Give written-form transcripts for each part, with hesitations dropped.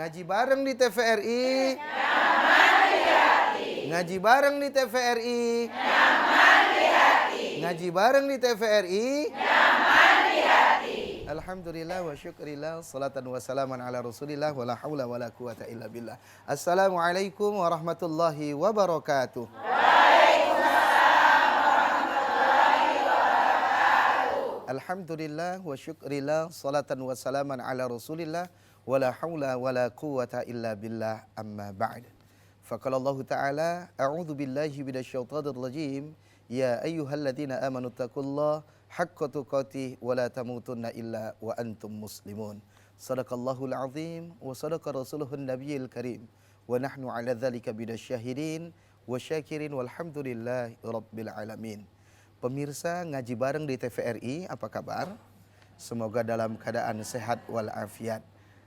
Ngaji bareng di TVRI. Ngaji bareng di TVRI. Ngaji bareng di TVRI. Alhamdulillah wa syukrillah, salatan wa salaman ala rasulillah, wa la hawla wa la quwata illa billah. Assalamualaikum warahmatullahi wabarakatuh. Alhamdulillah wa syukrillah, salatan wa salaman ala rasulillah, wa la hawla wa la quwata illa billah, amma ba'd. Faqala Allah Ta'ala, a'udhu billahi minasyaitanir rajim, ya ayyuhalladzina amanu taqullaha haqqa tuqatih wa la tamutunna illa wa antum muslimun. Sadaqallahul azim wa sadaqa rasuluhun nabiyil karim. Wa nahnu ala dzalika minasyahidin wa syakirin walhamdulillahi rabbil alamin. Pemirsa ngaji bareng di TVRI, apa kabar? Semoga dalam keadaan sehat walafiat.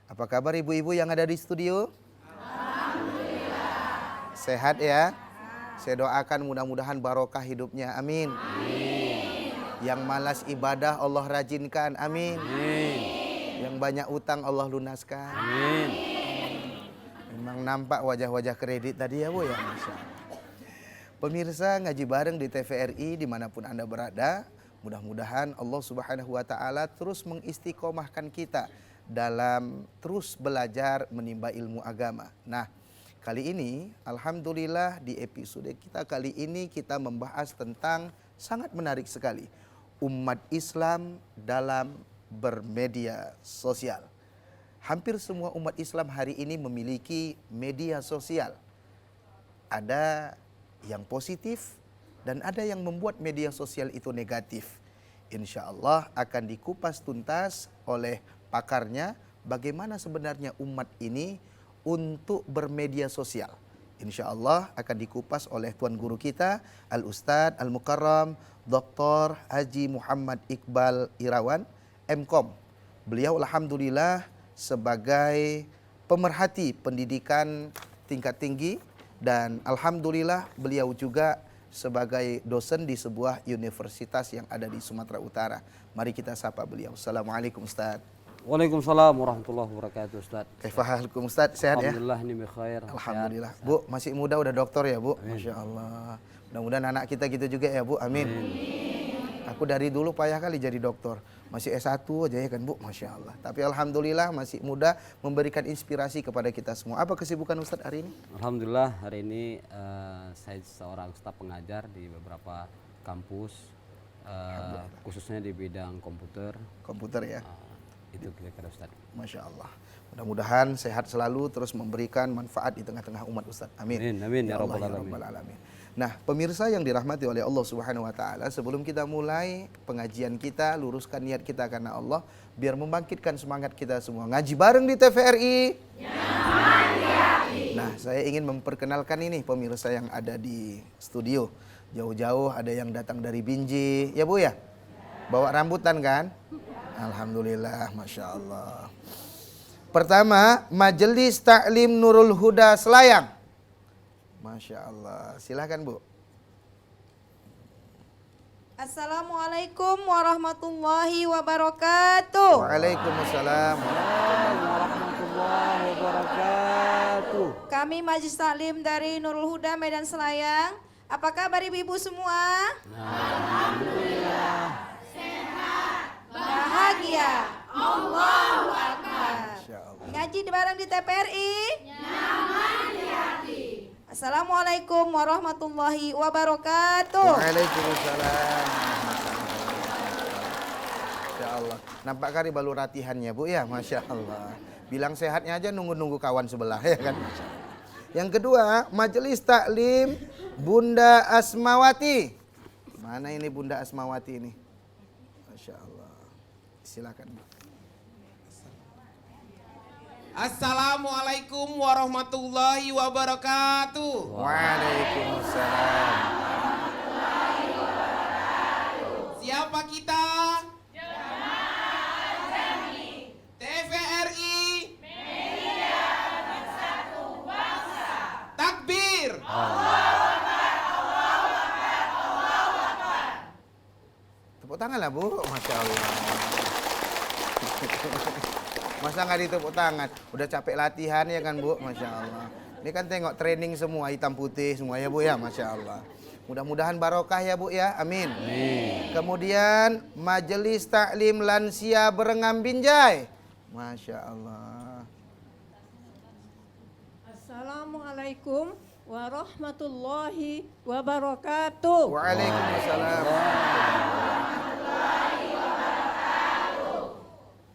Apa kabar ibu-ibu yang ada di studio? Alhamdulillah. Sehat ya? Saya doakan mudah-mudahan barokah hidupnya. Amin. Yang malas ibadah Allah rajinkan. Amin. Yang banyak utang Allah lunaskan. Amin. Memang nampak wajah-wajah kredit tadi ya Bu ya. Masya Allah. Pemirsa ngaji bareng di TVRI dimanapun Anda berada, mudah-mudahan Allah Subhanahu wa Ta'ala terus mengistiqomahkan kita dalam terus belajar menimba ilmu agama. Nah, kali ini alhamdulillah di episode kita kali ini kita membahas tentang sangat menarik sekali, umat Islam dalam bermedia sosial. Hampir semua umat Islam hari ini memiliki media sosial. Ada yang positif dan ada yang membuat media sosial itu negatif. Insya Allah akan dikupas tuntas oleh pakarnya bagaimana sebenarnya umat ini untuk bermedia sosial. Insya Allah akan dikupas oleh Tuan Guru kita Al-Ustadz Al-Mukarram Dr. Haji Muhammad Iqbal Irawan MKom. Beliau alhamdulillah sebagai pemerhati pendidikan tingkat tinggi dan alhamdulillah beliau juga sebagai dosen di sebuah universitas yang ada di Sumatera Utara. Mari kita sapa beliau. Assalamualaikum Ustaz. Waalaikumsalam warahmatullahi wabarakatuh Ustaz. Kaifahalukum Ustaz? Sehat ya? Alhamdulillah ini bikhair. Alhamdulillah. Bu, masih muda udah doktor ya Bu? Amin. Masya Allah. Mudah-mudahan anak kita gitu juga ya Bu. Amin. Aku dari dulu payah kali jadi dokter. Masih S1 aja ya kan Bu? Masya Allah. Tapi alhamdulillah masih muda memberikan inspirasi kepada kita semua. Apa kesibukan Ustaz hari ini? Alhamdulillah hari ini saya seorang staf pengajar di beberapa kampus. Khususnya di bidang komputer. Komputer ya? Itu kira-kira Ustaz. Masya Allah. Mudah-mudahan sehat selalu terus memberikan manfaat di tengah-tengah umat Ustaz. Amin. Amin. Ya Allah ya Rabbal Alamin. Nah, pemirsa yang dirahmati oleh Allah Subhanahu wa Ta'ala, sebelum kita mulai pengajian kita, luruskan niat kita karena Allah, biar membangkitkan semangat kita semua. Ngaji bareng di TVRI. Nah, saya ingin memperkenalkan ini pemirsa yang ada di studio. Jauh-jauh ada yang datang dari Binjai, ya Bu ya? Bawa rambutan kan? Alhamdulillah, Masya Allah. Pertama, Majelis Taklim Nurul Huda Selayang. Masya Allah, silahkan Bu. Assalamualaikum warahmatullahi wabarakatuh. Waalaikumsalam Warahmatullahi wabarakatuh. Kami Majelis Taklim dari Nurul Huda Medan Selayang. Apa kabar ibu-ibu semua? Alhamdulillah. Bahagia. Allahu Akbar. Masya Allah. Ngaji bareng di TVRI. Assalamualaikum warahmatullahi wabarakatuh. Waalaikumsalam. Masya Allah. Nampak kali baru latihannya Bu ya, Masya Allah. Bilang sehatnya aja nunggu-nunggu kawan sebelah ya kan. Masya Allah. Yang kedua, Majelis Taklim Bunda Asmawati. Mana ini Bunda Asmawati ini? Masya Allah. Silakan Bu. Assalamualaikum warahmatullahi wabarakatuh. Waalaikumsalam. Siapa kita? TVRI Media Bersatu Bangsa. Takbir. Tepuk tangan lah Bu. Masya Allah. Masa nggak ditepuk tangan? Udah capek latihan ya kan Bu? Masya Allah. Ini kan tengok training semua hitam putih semua ya Bu ya, Masya Allah. Mudah-mudahan barokah ya Bu ya, amin. Kemudian Majelis Taklim Lansia Berengam Binjai. Masya Allah. Assalamualaikum warahmatullahi wabarakatuh. Waalaikumsalam.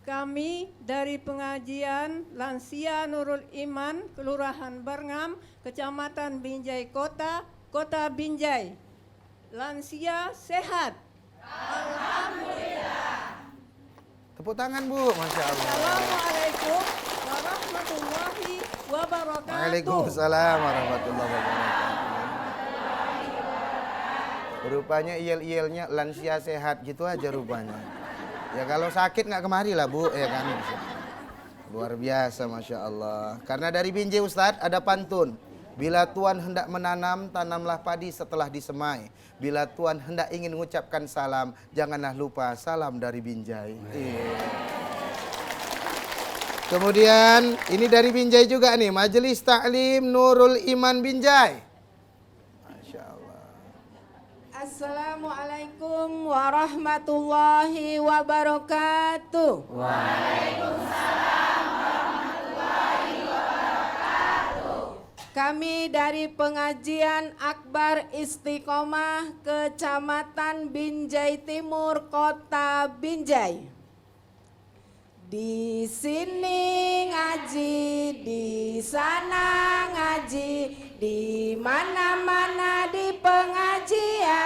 Kami dari pengajian Lansia Nurul Iman, Kelurahan Berengam, Kecamatan Binjai Kota, Kota Binjai. Lansia sehat. Tepuk tangan Bu, Masya Allah. Assalamualaikum warahmatullahi wabarakatuh. Waalaikumsalam warahmatullahi wabarakatuh. Rupanya iyel-iyelnya lansia sehat gitu aja rupanya. Ya kalau sakit nggak kemari lah Bu, ya kan. Luar biasa Masya Allah. Karena dari Binjai Ustadz ada pantun. Bila Tuhan hendak menanam, tanamlah padi setelah disemai. Bila Tuhan hendak ingin mengucapkan salam, janganlah lupa salam dari Binjai. Kemudian ini dari Binjai juga nih, Majelis Taklim Nurul Iman Binjai. Masya Allah. Assalamualaikum warahmatullahi wabarakatuh. Kami dari pengajian Akbar Istiqomah Kecamatan Binjai Timur, Kota Binjai. Di sini ngaji, di sana ngaji, di mana-mana di pengajian.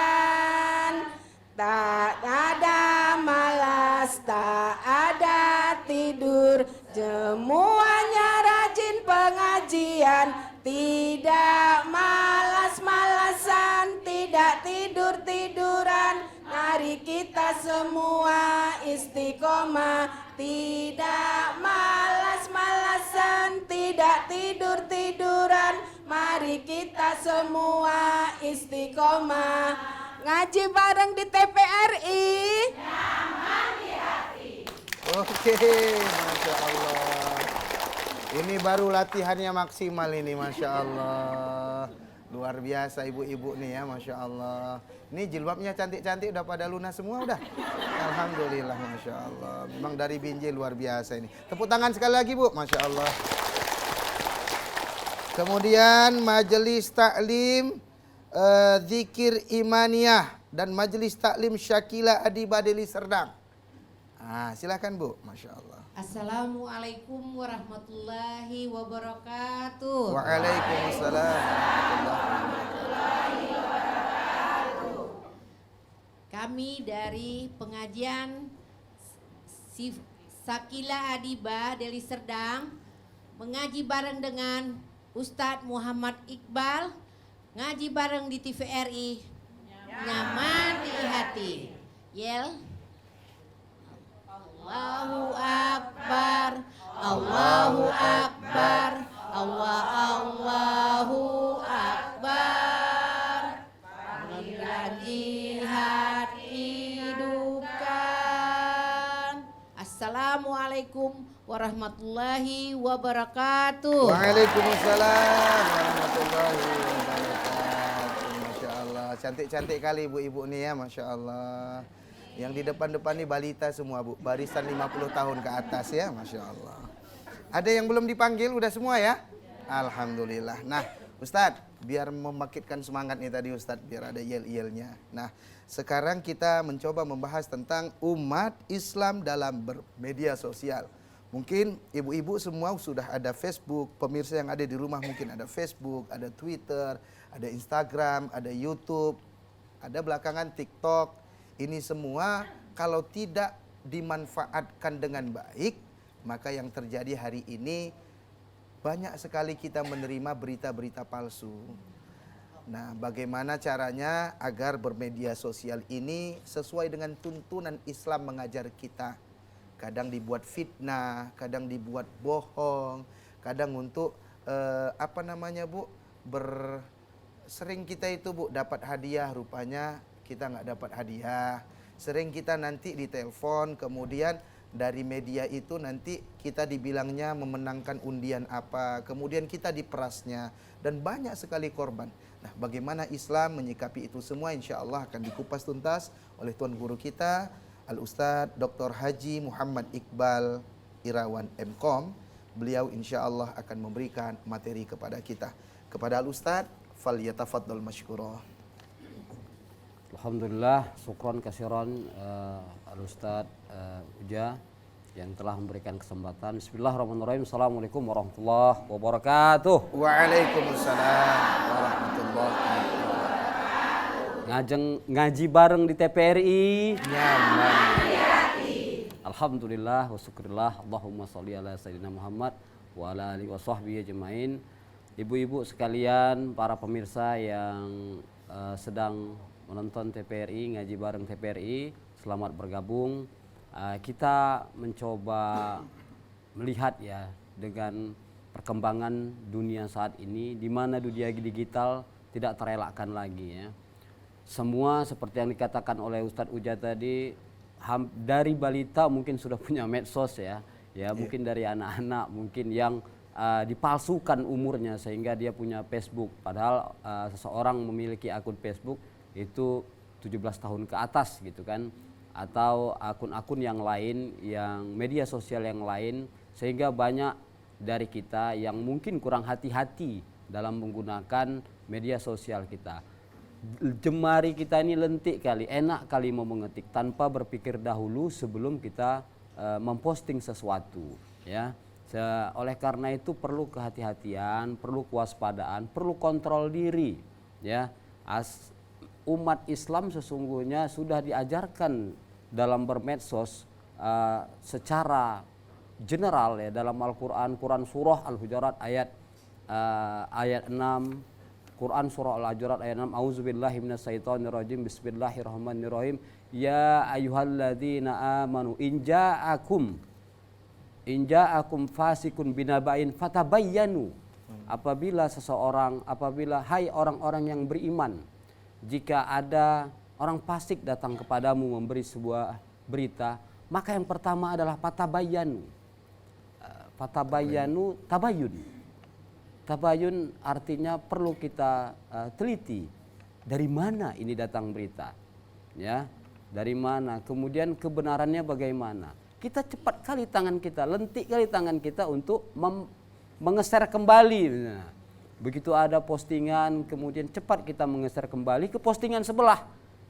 Tak ada malas, tak ada tidur, semuanya rajin pengajian. Tidak malas-malasan, tidak tidur-tiduran. Mari kita semua istiqomah. Tidak malas-malasan, tidak tidur-tiduran. Mari kita semua istiqomah. Ngaji bareng di TPRI. Oke, Masya Allah. Ini baru latihannya maksimal ini, Masya Allah. Luar biasa ibu-ibu nih ya, Masya Allah. Ini jilbabnya cantik-cantik, udah pada lunas semua udah. Alhamdulillah, Masya Allah. Memang dari Binjai luar biasa ini. Tepuk tangan sekali lagi Bu, Masya Allah. Kemudian Majelis Taklim Zikir Imaniyah dan Majelis Taklim Syakila Adiba Deli Serdang. Silakan Bu, Masya Allah. Assalamualaikum warahmatullahi wabarakatuh. Waalaikumsalam. Kami dari pengajian Sakila Adiba Deli Serdang mengaji bareng dengan Ustadz Muhammad Iqbal, ngaji bareng di TVRI, nyaman di hati. Yel. Allahu Akbar, Allahu Akbar, Allahu Akbar. Panggilan jihad hidupkan. Assalamualaikum warahmatullahi wabarakatuh. Waalaikumsalam warahmatullahi wabarakatuh. Masya Allah, cantik-cantik kali ibu-ibu nih ya, Masya Allah. Yang di depan-depan nih balita semua Bu, barisan 50 tahun ke atas ya, Masya Allah. Ada yang belum dipanggil, udah semua ya? Alhamdulillah. Nah Ustadz, biar membangkitkan semangat nih tadi Ustadz, biar ada yel-yelnya. Nah sekarang kita mencoba membahas tentang umat Islam dalam bermedia sosial. Mungkin ibu-ibu semua sudah ada Facebook, pemirsa yang ada di rumah mungkin ada Facebook, ada Twitter, ada Instagram, ada YouTube, ada belakangan TikTok. Ini semua kalau tidak dimanfaatkan dengan baik, maka yang terjadi hari ini banyak sekali kita menerima berita-berita palsu. Nah, bagaimana caranya agar bermedia sosial ini sesuai dengan tuntunan Islam mengajar kita? Kadang dibuat fitnah, kadang dibuat bohong, kadang untuk sering kita itu Bu dapat hadiah, rupanya kita nggak dapat hadiah. Sering kita nanti ditelepon, kemudian dari media itu nanti kita dibilangnya memenangkan undian apa, kemudian kita diperasnya, dan banyak sekali korban. Nah, bagaimana Islam menyikapi itu semua, insya Allah akan dikupas tuntas oleh Tuan Guru kita, Al-Ustadz Dr. Haji Muhammad Iqbal Irawan MKom. Beliau insya Allah akan memberikan materi kepada kita. Kepada Al-Ustadz, falyatafaddal masykurah. Alhamdulillah, syukron kasiron Al-Ustadz Uja yang telah memberikan kesempatan. Bismillahirrahmanirrahim. Assalamualaikum warahmatullahi wabarakatuh. Waalaikumsalam warahmatullahi wabarakatuh. Ngaji bareng di TPRI. Nyaman. Alhamdulillah wa syukurillah. Allahumma sholli ala sayyidina Muhammad wa ala alihi wa sahbihi ajmain. Ibu-ibu sekalian, para pemirsa yang sedang menonton TPRI, ngaji bareng TPRI, selamat bergabung. Kita mencoba melihat ya dengan perkembangan dunia saat ini, di mana dunia digital tidak terelakkan lagi ya. Semua seperti yang dikatakan oleh Ustadz Uja tadi, dari balita mungkin sudah punya medsos ya, mungkin dari anak-anak mungkin yang dipalsukan umurnya sehingga dia punya Facebook, padahal seseorang memiliki akun Facebook itu 17 tahun ke atas gitu kan, atau akun-akun yang lain, yang media sosial yang lain, sehingga banyak dari kita yang mungkin kurang hati-hati dalam menggunakan media sosial kita. Jemari kita ini lentik kali, enak kali mau mengetik tanpa berpikir dahulu sebelum kita memposting sesuatu ya. Oleh karena itu perlu kehati-hatian, perlu kewaspadaan, perlu kontrol diri ya. Umat Islam sesungguhnya sudah diajarkan dalam bermedsos secara general ya, dalam Al-Quran, Quran surah Al-Hujurat ayat 6, Quran surah Al-Hujurat ayat 6, auzubillahi minasyaitonirrajim, bismillahirrahmanirrahim, ya ayyuhalladzina amanu in ja'akum fasikun binaba'in fatabayyanu. Apabila hai orang-orang yang beriman, jika ada orang fasik datang kepadamu memberi sebuah berita, maka yang pertama adalah fatabayyanu. Fatabayyanu, tabayun artinya perlu kita teliti dari mana ini datang berita ya, dari mana, kemudian kebenarannya bagaimana. Kita cepat kali tangan kita, lentik kali tangan kita untuk mengeser kembali. Nah, begitu ada postingan, kemudian cepat kita mengeser kembali ke postingan sebelah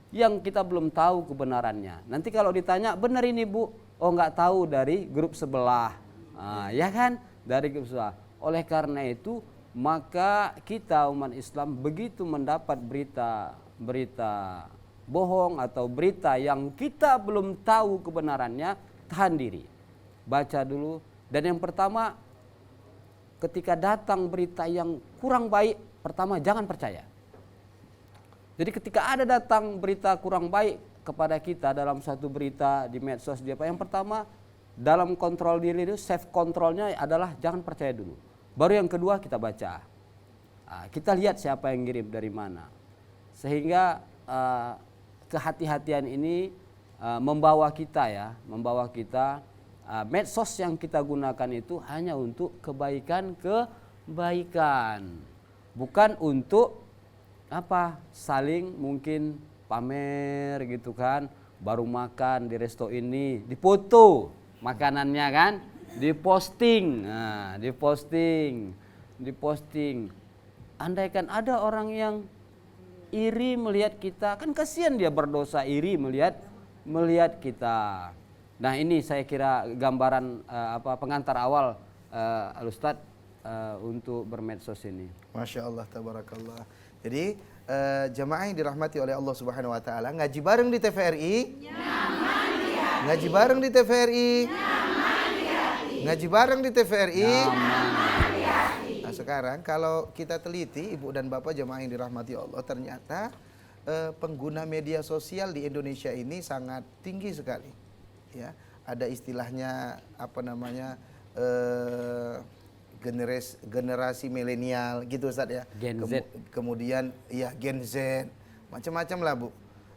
yang kita belum tahu kebenarannya. Nanti kalau ditanya, benar ini Bu? Oh nggak tahu, dari grup sebelah. Ya kan, dari grup sebelah. Oleh karena itu, maka kita umat Islam begitu mendapat berita bohong atau berita yang kita belum tahu kebenarannya, tahan diri, baca dulu. Dan yang pertama, ketika datang berita yang kurang baik, pertama jangan percaya. Jadi ketika ada datang berita kurang baik kepada kita dalam satu berita di medsos, yang pertama dalam kontrol diri itu, self kontrolnya adalah jangan percaya dulu. Baru yang kedua kita baca, kita lihat siapa yang ngirim dari mana, sehingga kehati-hatian ini membawa kita medsos yang kita gunakan itu hanya untuk kebaikan, bukan untuk saling mungkin pamer gitu kan. Baru makan di resto ini, difoto makanannya kan, diposting. Andaikan ada orang yang iri melihat kita, kan kasihan dia berdosa iri melihat kita. Nah, ini saya kira gambaran pengantar awal Al-Ustadz untuk bermedsos ini. Masya Allah, tabarakallah. Jadi jamaah yang dirahmati oleh Allah Subhanahu Wa Taala, ngaji bareng di TVRI. Nyaman di hati. Ngaji bareng di TVRI. Nyaman di hati. Ngaji bareng di TVRI. Nyaman di hati. Nah, sekarang kalau kita teliti, ibu dan bapak jamaah yang dirahmati Allah, ternyata pengguna media sosial di Indonesia ini sangat tinggi sekali. Ya, ada istilahnya generasi milenial gitu Ustaz ya. Gen Z. Kemudian ya Gen Z, macam-macam lah Bu.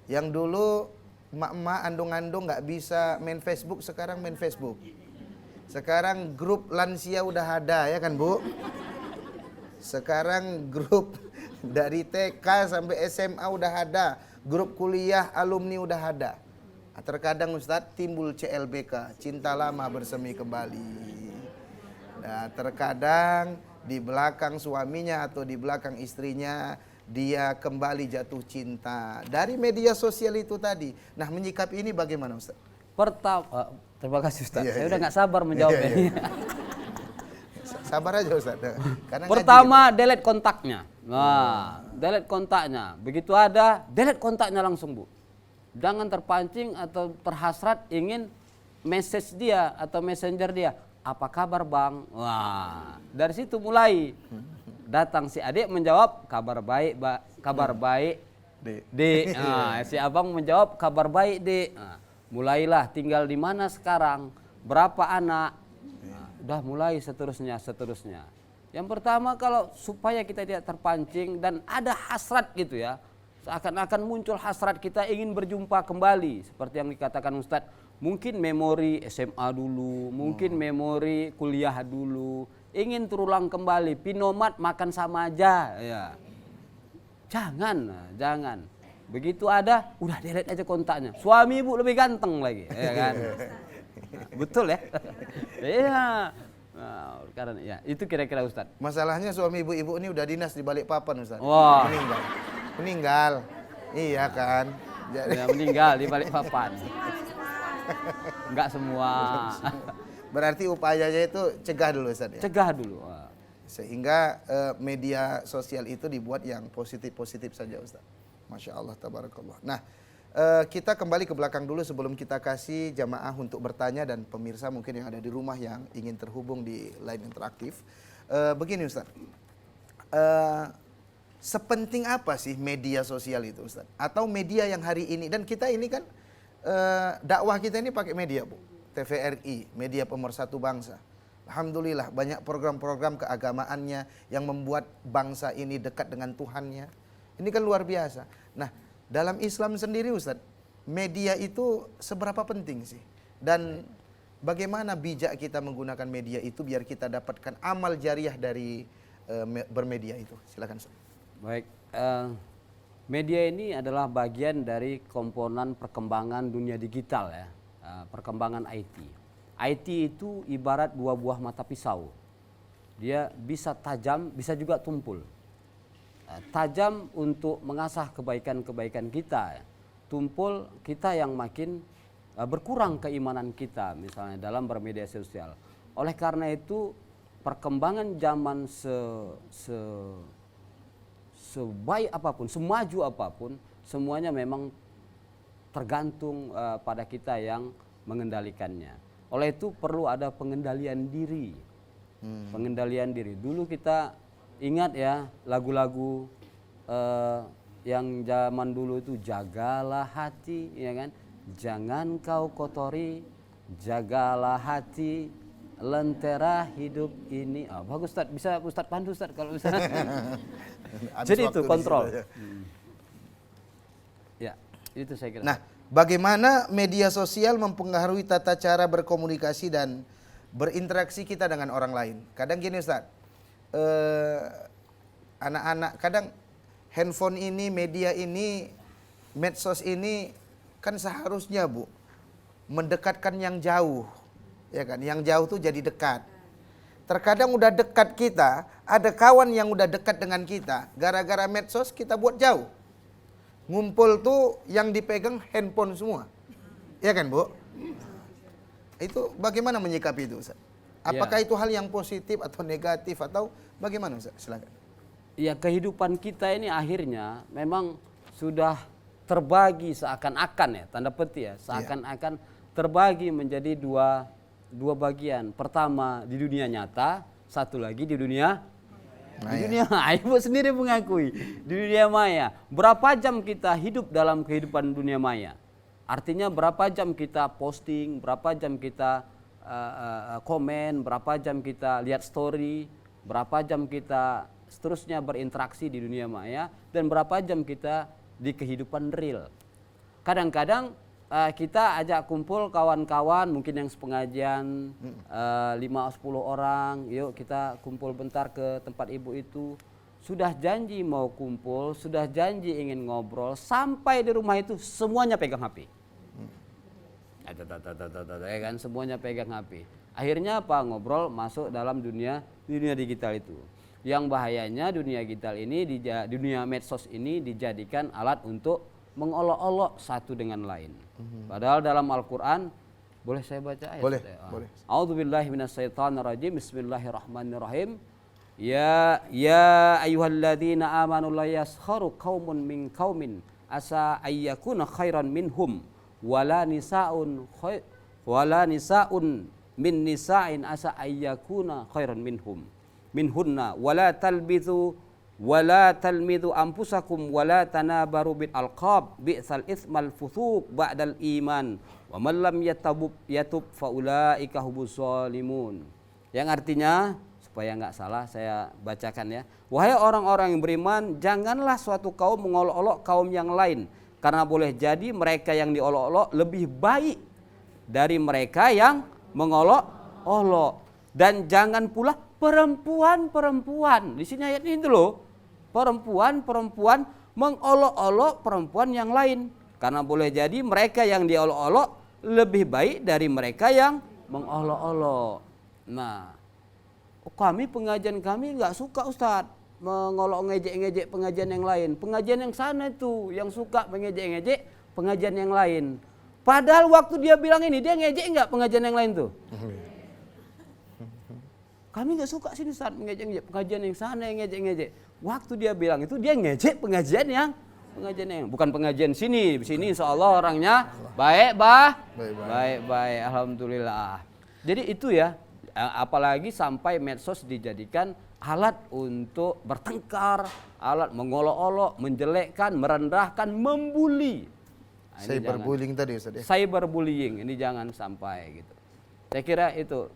Yang dulu emak-emak andong-andong nggak bisa main Facebook, sekarang main Facebook. Sekarang grup lansia udah ada ya kan Bu? Sekarang grup dari TK sampai SMA udah ada, grup kuliah alumni udah ada. Terkadang Ustadz timbul CLBK, cinta lama bersemi kembali. Nah, terkadang di belakang suaminya atau di belakang istrinya dia kembali jatuh cinta dari media sosial itu tadi. Nah, menyikapi ini bagaimana Ustaz? Pertama, terima kasih Ustaz. Iya, Saya iya. udah nggak sabar menjawabnya. Iya, iya. Sabar aja Ustaz. Karena Pertama, delete kontaknya. Nah, delete kontaknya. Begitu ada, delete kontaknya langsung, Bu. Jangan terpancing atau terhasrat ingin message dia atau messenger dia. Apa kabar Bang? Wah, dari situ mulai. Datang si adik menjawab kabar baik, kabar baik, Dek. Nah, si abang menjawab kabar baik, Dek. Nah, mulailah tinggal di mana sekarang, berapa anak. Nah, udah mulai seterusnya. Yang pertama kalau supaya kita tidak terpancing dan ada hasrat gitu ya. Seakan-akan muncul hasrat kita ingin berjumpa kembali seperti yang dikatakan Ustadz. Mungkin memori SMA dulu, mungkin memori kuliah dulu, ingin terulang kembali, pinomat makan sama aja, ya. Jangan. Begitu ada, udah delete aja kontaknya. Suami ibu lebih ganteng lagi, ya kan? Betul ya? Iya. Nah, karena ya itu kira-kira Ustadz. Masalahnya suami ibu-ibu ini udah dinas di Balikpapan Ustaz. Wah. Meninggal. Iya kan? Jadi Ya, meninggal di Balikpapan. Enggak semua. berarti upayanya itu cegah dulu Ustaz ya. Cegah dulu. Wah. Sehingga media sosial itu dibuat yang positif-positif saja Ustaz. Masya Allah, tabarakallah. Nah, kita kembali ke belakang dulu sebelum kita kasih jamaah untuk bertanya dan pemirsa mungkin yang ada di rumah yang ingin terhubung di line interaktif. Begini Ustaz, sepenting apa sih media sosial itu Ustaz? Atau media yang hari ini, dan kita ini kan dakwah kita ini pakai media Bu, TVRI, media pemersatu bangsa. Alhamdulillah banyak program-program keagamaannya yang membuat bangsa ini dekat dengan Tuhannya. Ini kan luar biasa. Nah, dalam Islam sendiri Ustaz, media itu seberapa penting sih? Dan bagaimana bijak kita menggunakan media itu biar kita dapatkan amal jariah dari bermedia itu? Silakan Ustaz. Baik, media ini adalah bagian dari komponen perkembangan dunia digital ya, perkembangan IT. IT itu ibarat dua buah mata pisau. Dia bisa tajam, bisa juga tumpul. Tajam untuk mengasah kebaikan-kebaikan kita, tumpul kita yang makin berkurang keimanan kita misalnya dalam bermedia sosial. Oleh karena itu perkembangan zaman sebaik apapun, semaju apapun, semuanya memang tergantung pada kita yang mengendalikannya. Oleh itu perlu ada pengendalian diri. Pengendalian diri. Dulu kita ingat ya lagu-lagu yang zaman dulu itu, jagalah hati, ya kan? Jangan kau kotori, jagalah hati, lentera hidup ini. Oh, bagus Ustaz, bisa Ustaz pandu Ustaz kalau bisa. Jadi itu kontrol. Ya, itu saya kira. Nah, bagaimana media sosial mempengaruhi tata cara berkomunikasi dan berinteraksi kita dengan orang lain? Kadang gini Ustaz, anak-anak kadang handphone ini, media ini, medsos ini kan seharusnya Bu mendekatkan yang jauh, ya kan? Yang jauh tuh jadi dekat. Terkadang udah dekat kita, ada kawan yang udah dekat dengan kita, gara-gara medsos kita buat jauh. Ngumpul tuh yang dipegang handphone semua, ya kan Bu? Itu bagaimana menyikapi itu Ustaz? Apakah itu hal yang positif atau negatif atau bagaimana Ustaz? Silakan. Ya, kehidupan kita ini akhirnya memang sudah terbagi seakan-akan ya, tanda petik ya, seakan-akan terbagi menjadi dua bagian. Pertama di dunia nyata, satu lagi di dunia dunia maya. Ibu sendiri mengakui di dunia maya. Berapa jam kita hidup dalam kehidupan dunia maya? Artinya berapa jam kita posting, berapa jam kita komen, berapa jam kita lihat story, berapa jam kita seterusnya berinteraksi di dunia maya, dan berapa jam kita di kehidupan real. Kadang-kadang kita ajak kumpul kawan-kawan mungkin yang sepengajian 5-10 orang, yuk kita kumpul bentar ke tempat ibu itu. Sudah janji mau kumpul, sudah janji ingin ngobrol, sampai di rumah itu semuanya pegang HP. Ya kan, semuanya pegang HP. Akhirnya apa? Ngobrol masuk dalam dunia digital itu. Yang bahayanya dunia digital ini, dunia medsos ini dijadikan alat untuk mengolok-olok satu dengan lain. Padahal dalam Al-Quran, boleh saya baca ayat? Boleh, boleh. A'udzubillahi minasyaitonirrajim. Bismillahirrahmanirrahim. Ya ayyuhalladzina amanu la yaskharu qaumun min qaumin asa ayyakuna khairan minhum wala nisaun min nisa'in asa ayyakuna khairan minhunna wala talmidhu anfusakum wala tanabaru bil alqab bi'sal itsmal fusuq ba'dal iman wa man lam yatub faulaika hubuz zalimun. Yang artinya, supaya nggak salah saya bacakan ya. Wahai orang-orang yang beriman, janganlah suatu kaum mengolok-olok kaum yang lain, karena boleh jadi mereka yang diolok-olok lebih baik dari mereka yang mengolok-olok. Dan jangan pula perempuan-perempuan. Di sini ayat ini loh. Perempuan-perempuan mengolok-olok perempuan yang lain, karena boleh jadi mereka yang diolok-olok lebih baik dari mereka yang mengolok-olok. Nah, pengajian kami nggak suka Ustadz mengolok ngejek-ngejek pengajian yang lain. Pengajian yang sana itu yang suka mengejek-ngejek pengajian yang lain. Padahal waktu dia bilang ini, dia ngejek nggak pengajian yang lain tuh? Kami nggak suka sini saat mengejek-ngejek pengajian yang sana yang ngejek-ngejek. Waktu dia bilang itu, dia ngejek pengajian yang bukan pengajian sini. Di sini insya Allah orangnya baik, baik, alhamdulillah. Jadi itu ya, apalagi sampai medsos dijadikan alat untuk bertengkar, alat mengolok-olok, menjelekkan, merendahkan, membuli. Nah, Cyberbullying tadi Ustaz ya. Cyberbullying ini jangan sampai gitu. Saya kira itu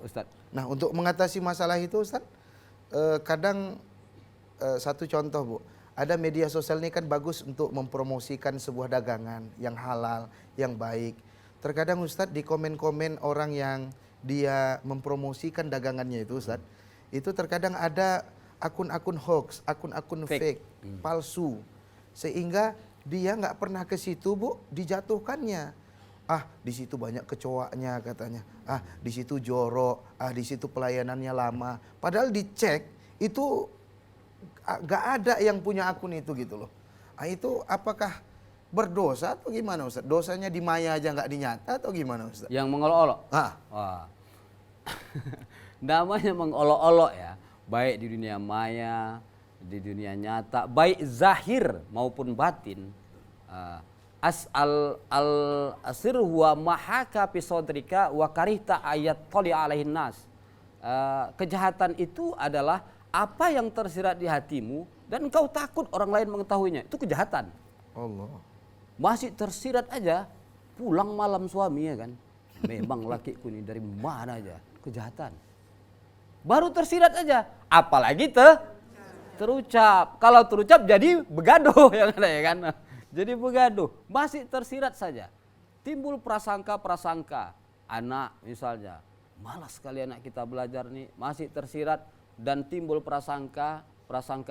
Ustadz. Nah, untuk mengatasi masalah itu Ustaz, kadang satu contoh Bu, ada media sosial ini kan bagus untuk mempromosikan sebuah dagangan yang halal, yang baik. Terkadang Ustadz di komen-komen orang yang dia mempromosikan dagangannya itu Ustadz, itu terkadang ada akun-akun hoax, akun-akun fake, palsu. Sehingga dia nggak pernah ke situ Bu, dijatuhkannya. Di situ banyak kecoaknya katanya. Di situ jorok, di situ pelayanannya lama. Padahal dicek itu gak ada yang punya akun itu gitu loh. Itu apakah berdosa atau gimana Ustaz? Dosanya di maya aja nggak dinyata atau gimana Ustaz? Yang mengolok-olok? Wah. Namanya mengolok-olok ya. Baik di dunia maya, di dunia nyata, baik zahir maupun batin. Asir huwa mahaka pisodrika wa karihta ayat toli alaihin nas. Kejahatan itu adalah apa yang tersirat di hatimu dan engkau takut orang lain mengetahuinya. Itu kejahatan. Allah. Masih tersirat aja, pulang malam suami ya kan. Memang lakiku ini dari mana aja, kejahatan. Baru tersirat aja, apalagi terucap. Kalau terucap jadi begaduh ya kan. Jadi begaduh, masih tersirat saja. Timbul prasangka-prasangka. Anak misalnya, malas sekali anak kita belajar nih, masih tersirat dan timbul prasangka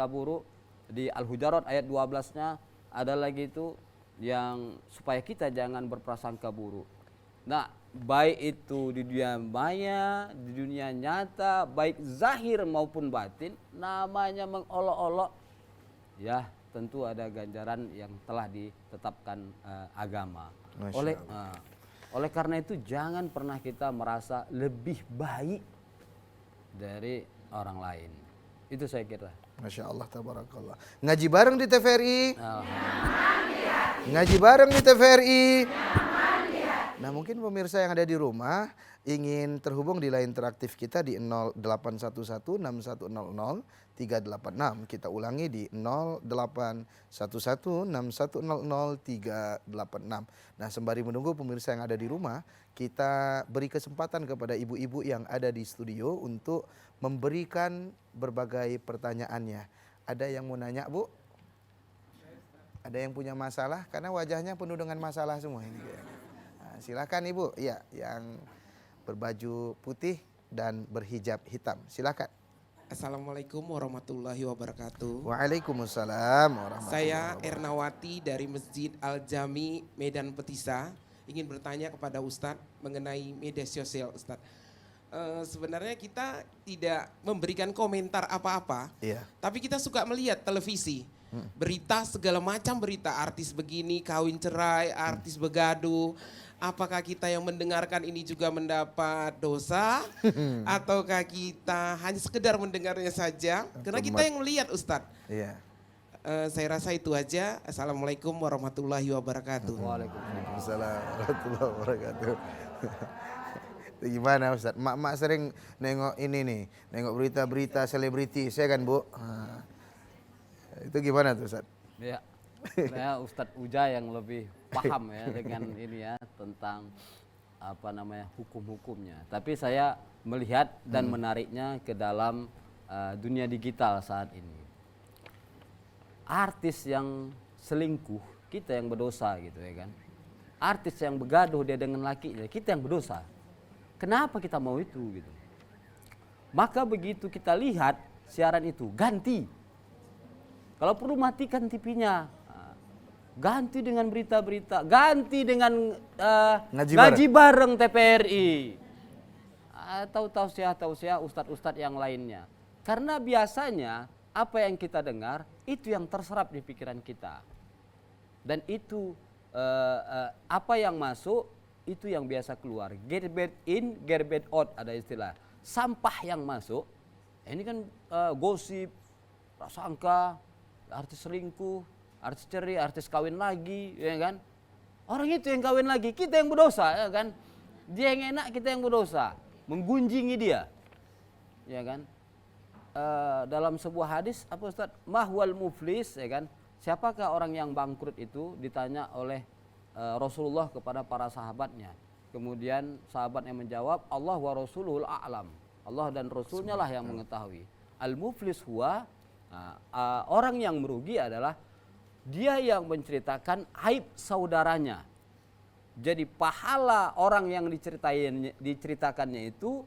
buruk. Di Al-Hujarat ayat 12-nya ada lagi itu yang supaya kita jangan berprasangka buruk. Nah, baik itu di dunia maya, di dunia nyata, baik zahir maupun batin, namanya mengolok-olok, ya tentu ada ganjaran yang telah ditetapkan agama. Oleh karena itu jangan pernah kita merasa lebih baik dari orang lain. Itu saya kira. Masya Allah, tabarakallah. Ngaji bareng di TVRI. Ngaji bareng di TVRI. Nah, mungkin pemirsa yang ada di rumah ingin terhubung di line interaktif kita di 081161000386. Kita ulangi di 081161000386. Nah, sembari menunggu pemirsa yang ada di rumah, kita beri kesempatan kepada ibu-ibu yang ada di studio untuk memberikan berbagai pertanyaannya. Ada yang mau nanya, Bu? Ada yang punya masalah karena wajahnya penuh dengan masalah semua ini kayaknya. Nah, silakan Ibu, ya, yang berbaju putih dan berhijab hitam. Silakan. Assalamualaikum warahmatullahi wabarakatuh. Waalaikumsalam warahmatullahi Saya wabarakatuh. Ernawati dari Masjid Al-Jami Medan Petisa. Ingin bertanya kepada Ustadz mengenai media sosial Ustadz. Sebenarnya kita tidak memberikan komentar apa-apa, Iya. tapi kita suka melihat televisi. Berita segala macam berita, artis begini, kawin cerai, artis begaduh. Apakah kita yang mendengarkan ini juga mendapat dosa? Ataukah kita hanya sekedar mendengarnya saja? Karena kita yang melihat Ustadz. Iya. Saya rasa itu aja. Assalamualaikum warahmatullahi wabarakatuh. Waalaikumsalam warahmatullahi wabarakatuh. Itu gimana Ustaz? Mak sering nengok ini nih, nengok berita-berita selebriti, saya kan Bu. Nah, itu gimana tuh Ustaz? Ya, saya Ustadz Uja yang lebih paham ya dengan ini ya tentang apa namanya hukum-hukumnya. Tapi saya melihat dan menariknya ke dalam dunia digital saat ini. Artis yang selingkuh, kita yang berdosa gitu ya kan. Artis yang begaduh dia dengan lakinya, kita yang berdosa. Kenapa kita mau itu gitu? Maka begitu kita lihat siaran itu, ganti. Kalau perlu matikan TV-nya. Ganti dengan berita-berita, ganti dengan ngaji bareng TPRI. Atau tausiah ustadz-ustadz yang lainnya. Karena biasanya apa yang kita dengar itu yang terserap di pikiran kita. Dan itu apa yang masuk itu yang biasa keluar. Garbage in, garbage out ada istilah. Sampah yang masuk, ini kan gosip, prasangka, artis selingkuh, artis cerai, artis kawin lagi, ya kan? Orang itu yang kawin lagi, kita yang berdosa, ya kan? Dia yang enak, kita yang berdosa, menggunjingi dia, ya kan? Dalam sebuah hadis, apa Ustaz? Mahwal muflis, ya kan? Siapakah orang yang bangkrut itu? Ditanya oleh Rasulullah kepada para sahabatnya. Kemudian sahabatnya menjawab, Allah wa rasuluhul a'lam. Allah dan Rasulnya lah yang mengetahui. Al-muflis huwa, orang yang merugi adalah dia yang menceritakan aib saudaranya. Jadi pahala orang yang diceritakannya itu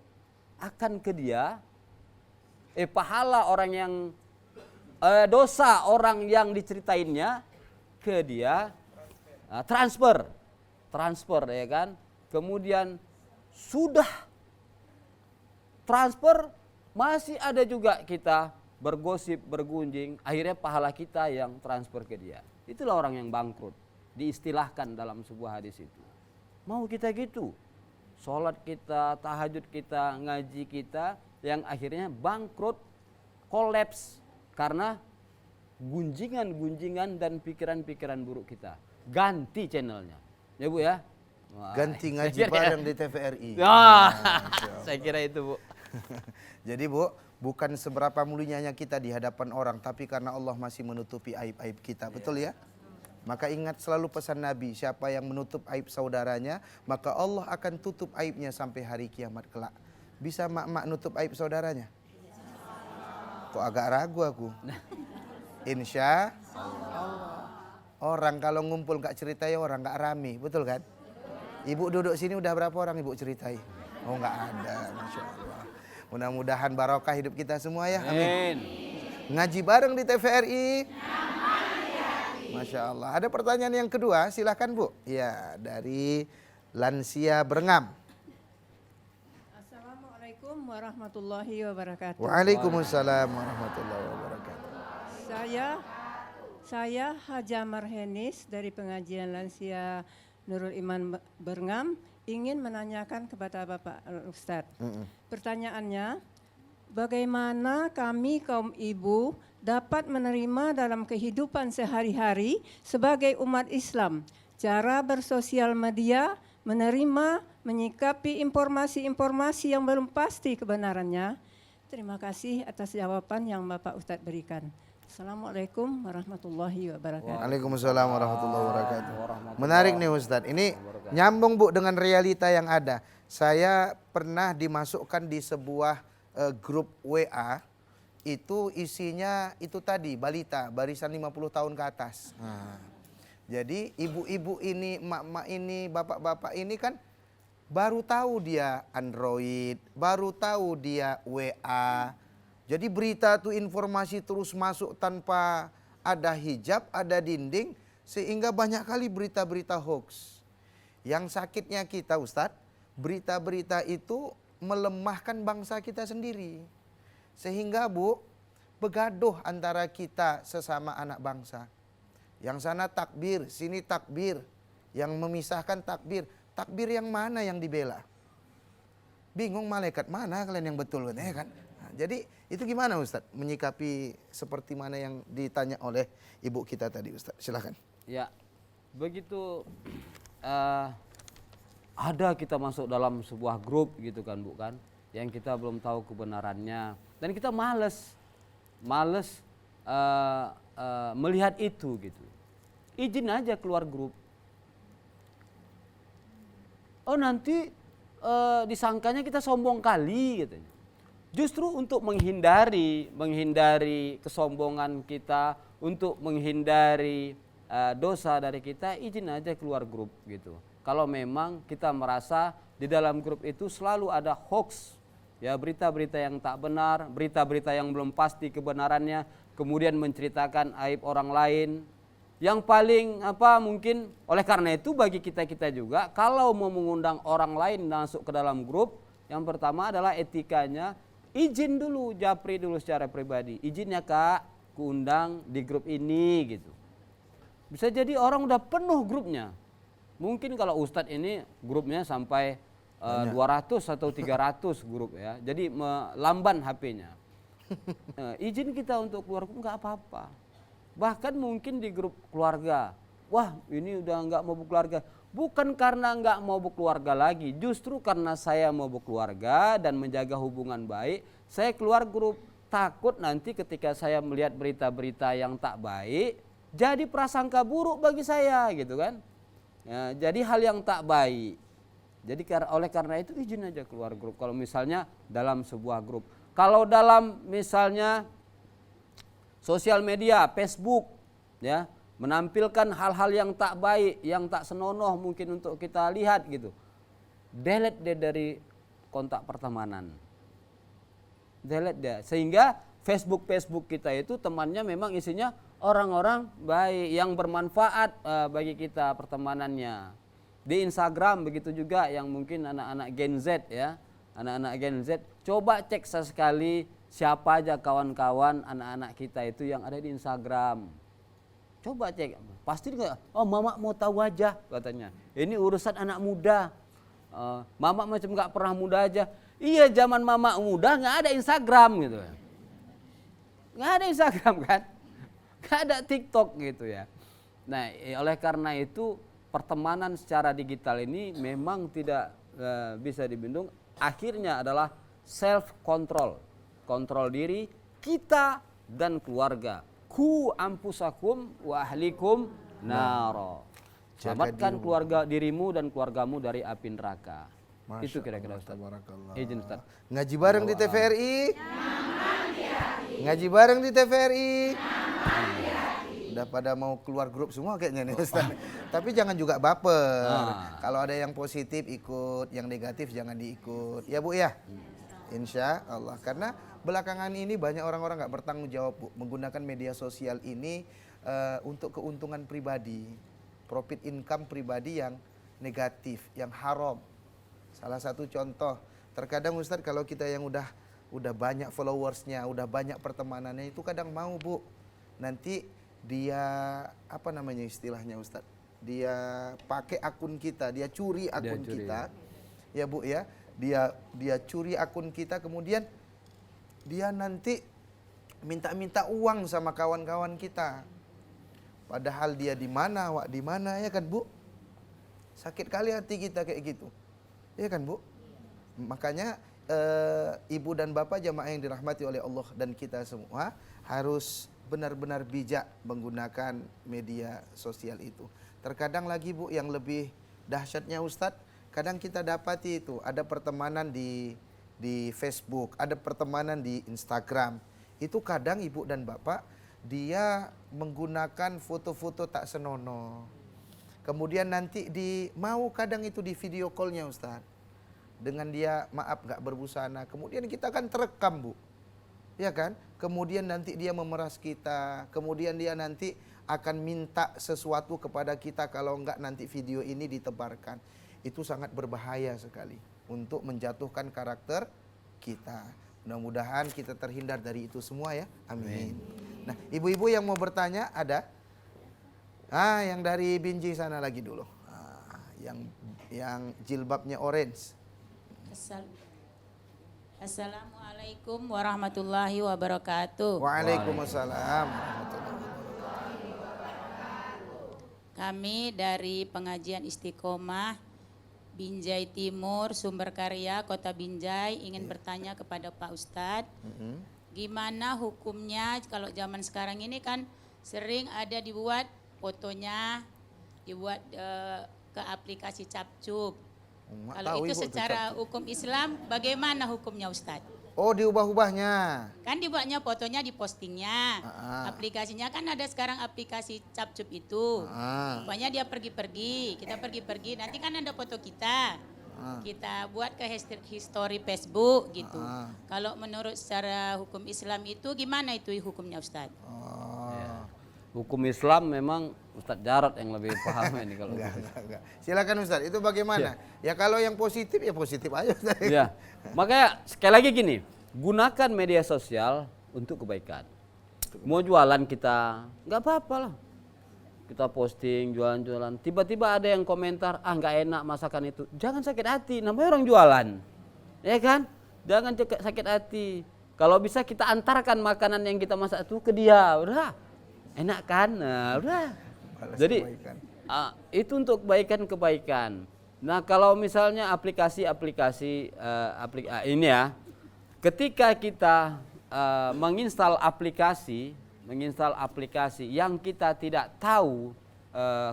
akan ke dia. Pahala orang yang dosa orang yang diceritainnya ke dia transfer ya kan. Kemudian sudah transfer masih ada juga kita bergosip, bergunjing, akhirnya pahala kita yang transfer ke dia. Itulah orang yang bangkrut, diistilahkan dalam sebuah hadis itu. Mau kita gitu, sholat kita, tahajud kita, ngaji kita, yang akhirnya bangkrut, kolaps, karena gunjingan-gunjingan dan pikiran-pikiran buruk kita. Ganti channelnya, ya Bu ya. Wah, ganti ngaji bareng di TVRI. Saya kira itu Bu. Jadi Bu, bukan seberapa mulianya kita di hadapan orang, tapi karena Allah masih menutupi aib-aib kita, betul ya? Maka ingat selalu pesan Nabi, siapa yang menutup aib saudaranya, maka Allah akan tutup aibnya sampai hari kiamat kelak. Bisa mak-mak nutup aib saudaranya? Kok agak ragu aku? Insya Allah. Orang kalau ngumpul gak ceritai orang gak rame, betul kan? Ibu duduk sini udah berapa orang Ibu ceritai? Oh gak ada, Masya Allah. Mudah-mudahan barokah hidup kita semua ya. Amin. Ngaji bareng di TVRI. Masya Allah. Ada pertanyaan yang kedua, silahkan Bu. Ya, dari Lansia Berengam. Assalamualaikum warahmatullahi wabarakatuh. Waalaikumsalam warahmatullahi wabarakatuh. Saya Haja Marhenis dari pengajian Lansia Nurul Iman Berengam ingin menanyakan kepada Bapak Ustadz. Pertanyaannya, bagaimana kami kaum ibu dapat menerima dalam kehidupan sehari-hari sebagai umat Islam cara bersosial media, menerima, menyikapi informasi-informasi yang belum pasti kebenarannya? Terima kasih atas jawaban yang Bapak Ustadz berikan. Assalamualaikum warahmatullahi wabarakatuh. Waalaikumsalam warahmatullahi wabarakatuh. Menarik nih Ustadz. Ini nyambung Bu dengan realita yang ada. Saya pernah dimasukkan di sebuah grup WA. Itu isinya itu tadi balita, barisan 50 tahun ke atas. Nah, Jadi ibu-ibu ini, emak-emak ini, bapak-bapak ini kan baru tahu dia Android, baru tahu dia WA. Jadi berita tuh informasi terus masuk tanpa ada hijab, ada dinding, sehingga banyak kali berita-berita hoax. Yang sakitnya kita Ustadz, berita-berita itu melemahkan bangsa kita sendiri. Sehingga Bu, begaduh antara kita sesama anak bangsa. Yang sana takbir, sini takbir. Yang memisahkan takbir. Takbir yang mana yang dibela? Bingung malaikat mana kalian yang betul, ya kan? Nah, jadi itu gimana Ustadz menyikapi seperti mana yang ditanya oleh ibu kita tadi Ustadz? Silakan. Ya, begitu ada kita masuk dalam sebuah grup gitu kan Bu kan, yang kita belum tahu kebenarannya dan kita males melihat itu gitu. Izin aja keluar grup. Oh nanti disangkanya kita sombong kali katanya. Justru untuk menghindari kesombongan kita, untuk menghindari dosa dari kita, izin aja keluar grup gitu. Kalau memang kita merasa di dalam grup itu selalu ada hoax, ya berita-berita yang tak benar, berita-berita yang belum pasti kebenarannya, kemudian menceritakan aib orang lain. Yang paling mungkin oleh karena itu bagi kita juga kalau mau mengundang orang lain masuk ke dalam grup, yang pertama adalah etikanya, izin dulu, japri dulu secara pribadi. Izinnya Kak, kuundang di grup ini gitu. Bisa jadi orang udah penuh grupnya. Mungkin kalau Ustadz ini grupnya sampai 200 atau 300 grup ya. Jadi melamban HP-nya. Izin kita untuk keluar grup nggak apa-apa. Bahkan mungkin di grup keluarga. Wah ini udah nggak mau berkeluarga. Bukan karena nggak mau berkeluarga lagi. Justru karena saya mau berkeluarga dan menjaga hubungan baik. Saya keluar grup. Takut nanti ketika saya melihat berita-berita yang tak baik. Jadi prasangka buruk bagi saya gitu kan. Ya, jadi hal yang tak baik. Jadi oleh karena itu izin aja keluar grup. Kalau misalnya dalam sebuah grup. Kalau dalam misalnya sosial media, Facebook, ya menampilkan hal-hal yang tak baik, yang tak senonoh mungkin untuk kita lihat gitu. Delete deh dari kontak pertemanan. Delete deh. Sehingga Facebook kita itu temannya memang isinya orang-orang baik yang bermanfaat bagi kita pertemanannya. Di Instagram begitu juga yang mungkin anak-anak Gen Z ya. Anak-anak Gen Z coba cek sesekali siapa aja kawan-kawan anak-anak kita itu yang ada di Instagram. Coba cek. Pasti enggak, oh mama mau tahu aja katanya. Ini urusan anak muda. Mama macam enggak pernah muda aja. Iya zaman mama muda enggak ada Instagram gitu. Enggak ada Instagram kan? Enggak ada TikTok gitu ya. Nah, oleh karena itu pertemanan secara digital ini memang tidak bisa dibendung. Akhirnya adalah self control. Kontrol diri kita dan keluarga. Ku ampusakum wa ahlikum naro. Selamatkan keluarga dirimu dan keluargamu dari api neraka. Masya Itu kira-kira Ustaz. Izin Ustaz. Ngaji bareng di TVRI. Ngaji bareng di TVRI. Udah pada mau keluar grup semua kayaknya nih Ustaz. Tapi jangan juga baper. Kalau ada yang positif ikut, yang negatif jangan diikut. Ya Bu ya? Insya Allah. Karena belakangan ini banyak orang-orang nggak bertanggung jawab Bu, menggunakan media sosial ini untuk keuntungan pribadi, profit income pribadi yang negatif, yang haram. Salah satu contoh, terkadang Ustadz kalau kita yang udah banyak followersnya, udah banyak pertemanannya itu kadang mau Bu, nanti dia apa namanya istilahnya Ustadz, dia pakai akun kita, dia curi akun kita, ya Bu ya, dia curi akun kita kemudian dia nanti minta uang sama kawan-kawan kita. Padahal dia di mana, wak di mana ya kan Bu? Sakit kali hati kita kayak gitu. Ya kan Bu? Makanya ibu dan bapak jamaah yang dirahmati oleh Allah dan kita semua harus benar-benar bijak menggunakan media sosial itu. Terkadang lagi Bu yang lebih dahsyatnya Ustadz, kadang kita dapati itu ada pertemanan di Facebook, ada pertemanan di Instagram. Itu kadang ibu dan bapak dia menggunakan foto-foto tak senonoh. Kemudian nanti mau kadang itu di video call-nya Ustaz. Dengan dia maaf nggak berbusana. Kemudian kita kan terekam Bu. Ya kan? Kemudian nanti dia memeras kita. Kemudian dia nanti akan minta sesuatu kepada kita kalau enggak nanti video ini ditebarkan. Itu sangat berbahaya sekali untuk menjatuhkan karakter kita. Mudah-mudahan kita terhindar dari itu semua ya. Amin. Nah, ibu-ibu yang mau bertanya ada? Yang dari Binjai sana lagi dulu. Yang jilbabnya orange. Assalamualaikum warahmatullahi wabarakatuh. Waalaikumsalam. Kami dari pengajian Istiqomah Binjai Timur, Sumber Karya, Kota Binjai ingin bertanya kepada Pak Ustadz, gimana hukumnya kalau zaman sekarang ini kan sering ada dibuat fotonya, dibuat ke aplikasi Capcub. Kalau itu secara hukum Islam bagaimana hukumnya Ustadz? Oh, diubah-ubahnya. Kan dibuatnya fotonya, dipostingnya. Aplikasinya kan ada sekarang aplikasi Capcub itu. Pokoknya dia pergi-pergi, kita pergi-pergi, nanti kan ada foto kita. Kita buat ke history Facebook gitu. Kalau menurut secara hukum Islam itu gimana itu hukumnya Ustadz? Hukum Islam memang Ustadz Jarod yang lebih paham ini kalau Enggak. Silakan Ustadz, itu bagaimana? Ya kalau yang positif ya positif aja Ustadz. Ya, makanya sekali lagi gini, gunakan media sosial untuk kebaikan. Mau jualan kita, nggak apa-apa lah. Kita posting, jualan-jualan. Tiba-tiba ada yang komentar, nggak enak masakan itu. Jangan sakit hati, namanya orang jualan. Ya kan? Jangan sakit hati. Kalau bisa kita antarkan makanan yang kita masak itu ke dia, udah. Enak kan? Nah, udah. Jadi itu untuk kebaikan. Nah, kalau misalnya aplikasi ini ya, ketika kita menginstal aplikasi yang kita tidak tahu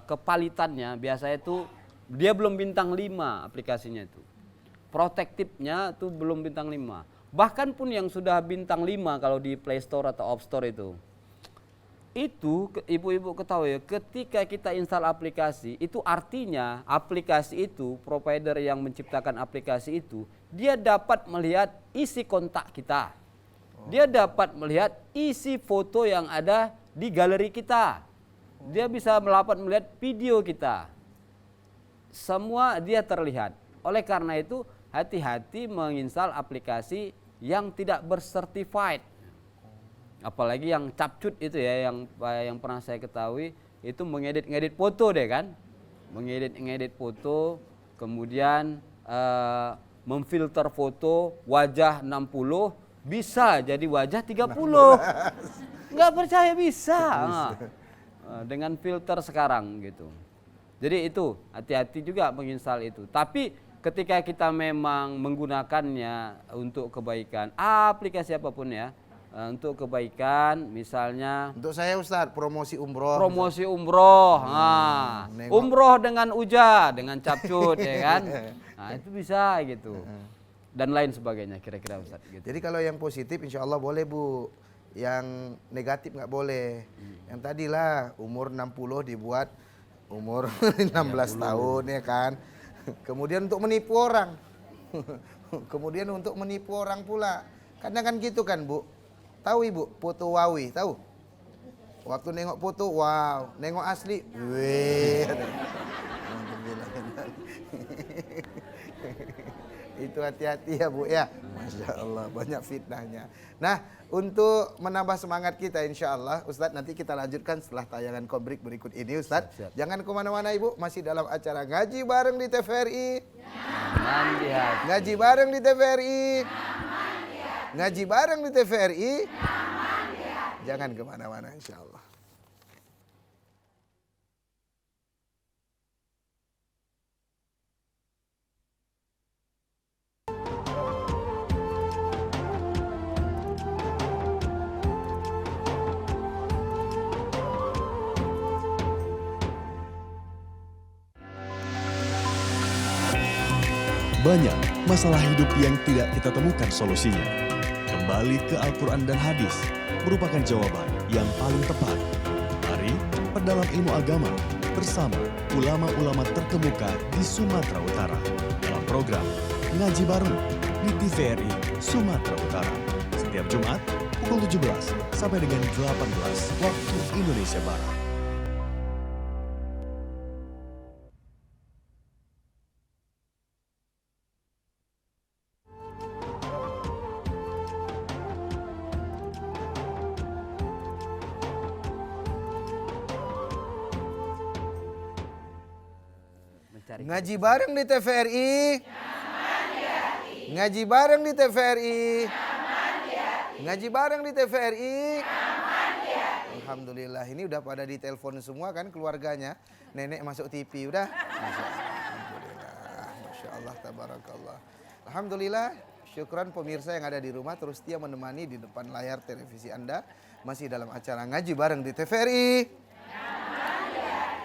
kepalitannya, biasanya itu dia belum bintang 5 aplikasinya itu. Protektifnya itu belum bintang 5. Bahkan pun yang sudah bintang 5 kalau di Play Store atau App Store itu ibu-ibu ketahui, ketika kita install aplikasi, itu artinya aplikasi itu, provider yang menciptakan aplikasi itu, dia dapat melihat isi kontak kita. Dia dapat melihat isi foto yang ada di galeri kita. Dia bisa dapat melihat video kita. Semua dia terlihat. Oleh karena itu, hati-hati menginstal aplikasi yang tidak bersertified. Apalagi yang capcut itu ya, yang pernah saya ketahui itu mengedit foto deh kan, mengedit foto, kemudian memfilter foto wajah 60 bisa jadi wajah 30, nggak percaya bisa. Dengan filter sekarang gitu. Jadi itu hati-hati juga menginstal itu. Tapi ketika kita memang menggunakannya untuk kebaikan, aplikasi apapun ya, untuk kebaikan, misalnya untuk saya Ustadz promosi umroh. Umroh dengan uja, dengan capcut ya kan. Nah, itu bisa gitu. Dan lain sebagainya kira-kira Ustadz gitu. Jadi kalau yang positif insya Allah boleh Bu. Yang negatif nggak boleh. Yang tadilah umur 60 dibuat umur 16 tahun ya kan. Kemudian untuk menipu orang. Kemudian untuk menipu orang pula. Kadang kan gitu kan Bu. Tahu Ibu, foto Wawi, tahu? Waktu nengok foto, wow, nengok asli, weh. Itu hati-hati ya Bu ya. Masya Allah, banyak fitnahnya. Nah, untuk menambah semangat kita insya Allah, Ustadz nanti kita lanjutkan setelah tayangan komik berikut ini Ustadz. Siap. Jangan kemana-mana Ibu, masih dalam acara Ngaji Bareng di TVRI. Ngaji Bareng di TVRI. Ngaji bareng di TVRI. Jangan kemana-mana insya Allah. Banyak masalah hidup yang tidak kita temukan solusinya. Kembali ke Al-Quran dan Hadis merupakan jawaban yang paling tepat. Mari perdalam ilmu agama bersama ulama-ulama terkemuka di Sumatera Utara dalam program Ngaji Bareng di TVRI Sumatera Utara setiap Jumat pukul 17 sampai dengan 18 waktu Indonesia Barat. Ngaji bareng di TVRI. Ngaji bareng di TVRI. Ngaji bareng di TVRI. Alhamdulillah, ini udah pada ditelepon semua kan keluarganya. Nenek masuk TV udah. Alhamdulillah, Masya Allah, tabarakallah. Alhamdulillah, syukran pemirsa yang ada di rumah terus setia menemani di depan layar televisi Anda. Masih dalam acara Ngaji Bareng di TVRI.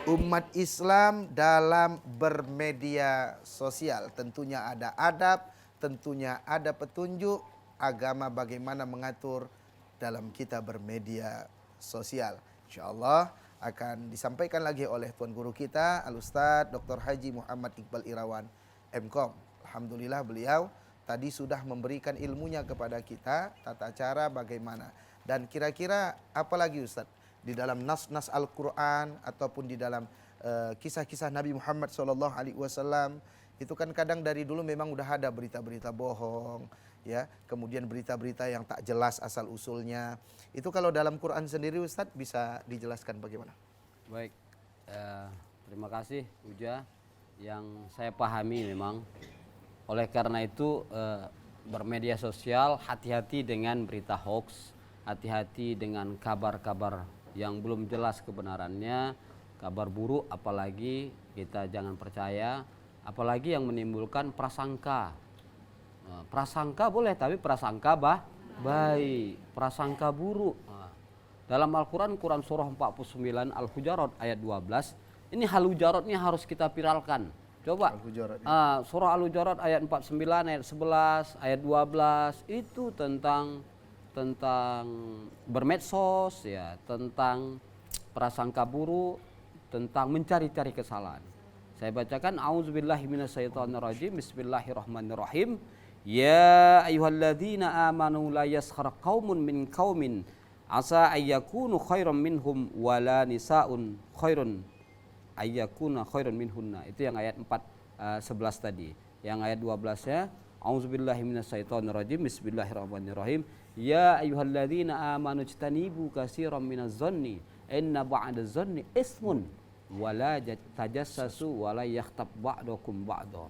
Umat Islam dalam bermedia sosial tentunya ada adab, tentunya ada petunjuk agama bagaimana mengatur dalam kita bermedia sosial. InsyaAllah akan disampaikan lagi oleh Tuan Guru kita Al-Ustadz Dr. Haji Muhammad Iqbal Irawan MKom. Alhamdulillah beliau tadi sudah memberikan ilmunya kepada kita, tata cara bagaimana. Dan kira-kira apa lagi Ustadz? Di dalam nas-nas Al-Quran ataupun di dalam kisah-kisah Nabi Muhammad SAW itu kan kadang dari dulu memang udah ada berita-berita bohong, ya, kemudian berita-berita yang tak jelas asal usulnya. Itu kalau dalam Quran sendiri Ustadz bisa dijelaskan bagaimana? Baik, terima kasih Uja. Yang saya pahami memang oleh karena itu bermedia sosial hati-hati dengan berita hoax, hati-hati dengan kabar-kabar yang belum jelas kebenarannya, kabar buruk apalagi kita jangan percaya, apalagi yang menimbulkan prasangka. Prasangka boleh tapi prasangka baik, prasangka buruk. Dalam Al-Quran, Quran surah 49 Al-Hujarat ayat 12, ini Al-Hujarat ini harus kita viralkan. Coba surah Al-Hujarat ayat 49, ayat 11, ayat 12 itu tentang bermedsos, ya, tentang prasangka buruk, tentang mencari-cari kesalahan. Saya bacakan, auzubillahi minasyaitonirrajim, bismillahirrahmanirrahim. Ya ayyuhalladzina amanu la yaskhar qaumun min qaumin asa ayyakunu khairan minhum wala nisaun khairun ayyakuna khairan minhunna. Itu yang ayat 11 tadi. Yang ayat 12-nya, auzubillahi minasyaitonirrajim, bismillahirrahmanirrahim. Ya ayyuhalladzina amanu ijtanibu katsiran minadh-dhanni inna ba'dadh-dhanni ismun wala tajassasu wala yaghtab ba'dukum ba'dha.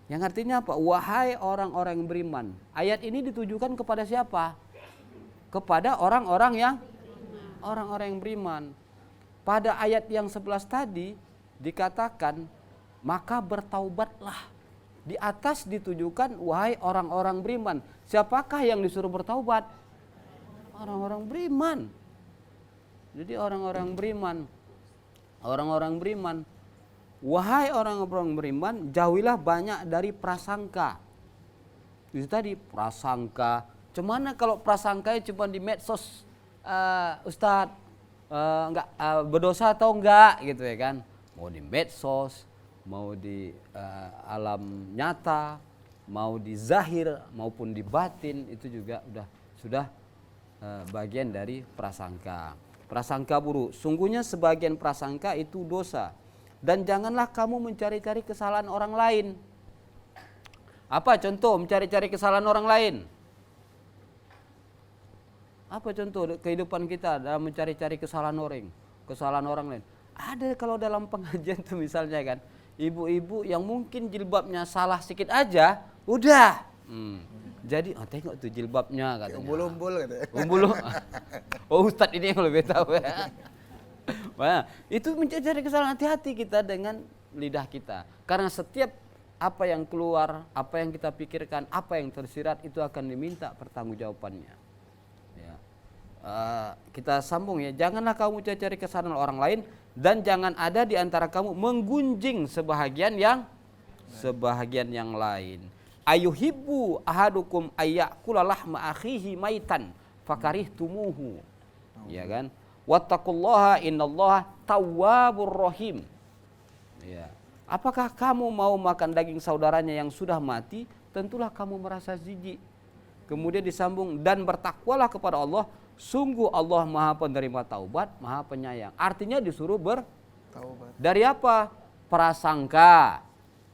Yang artinya apa? Wahai orang-orang yang beriman. Ayat ini ditujukan kepada siapa? Kepada orang-orang yang beriman. Pada ayat yang 11 tadi dikatakan maka bertaubatlah. Di atas ditujukan wahai orang-orang beriman. Siapakah yang disuruh bertaubat? Orang-orang beriman. Jadi orang-orang beriman. Orang-orang beriman. Wahai orang-orang beriman, jauhilah banyak dari prasangka. Itu tadi prasangka. Cuman kalau prasangkanya cuma di medsos, Ustadz, enggak berdosa atau enggak gitu ya kan? Mau di medsos, mau di alam nyata, mau di zahir maupun di batin, itu juga sudah bagian dari prasangka. Prasangka buruk. Sungguhnya sebagian prasangka itu dosa. Dan janganlah kamu mencari-cari kesalahan orang lain. Apa contoh mencari-cari kesalahan orang lain? Apa contoh kehidupan kita dalam mencari-cari kesalahan orang lain? Ada kalau dalam pengajian tuh misalnya kan, ibu-ibu yang mungkin jilbabnya salah sedikit aja, udah. Jadi tengok tuh jilbabnya katanya. Umbul-umbul katanya. Umbul. Oh Ustadz ini yang lebih tahu ya. Nah, itu mencari kesalahan, hati-hati kita dengan lidah kita. Karena setiap apa yang keluar, apa yang kita pikirkan, apa yang tersirat itu akan diminta pertanggungjawabannya. Ya. Kita sambung ya. Janganlah kamu cari kesalahan orang lain dan jangan ada di antara kamu menggunjing sebahagian yang lain. Ayuhibbu ahadukum ayyakula lahma akhihi maitan fakarihtumuhu. Ya kan? wattaqullaha innallaha tawwabur rahim. Ya. Apakah kamu mau makan daging saudaranya yang sudah mati? Tentulah kamu merasa jijik. Kemudian disambung, dan bertakwalah kepada Allah, sungguh Allah Maha penerima taubat, Maha penyayang. Artinya disuruh Taubat. dari apa? Prasangka.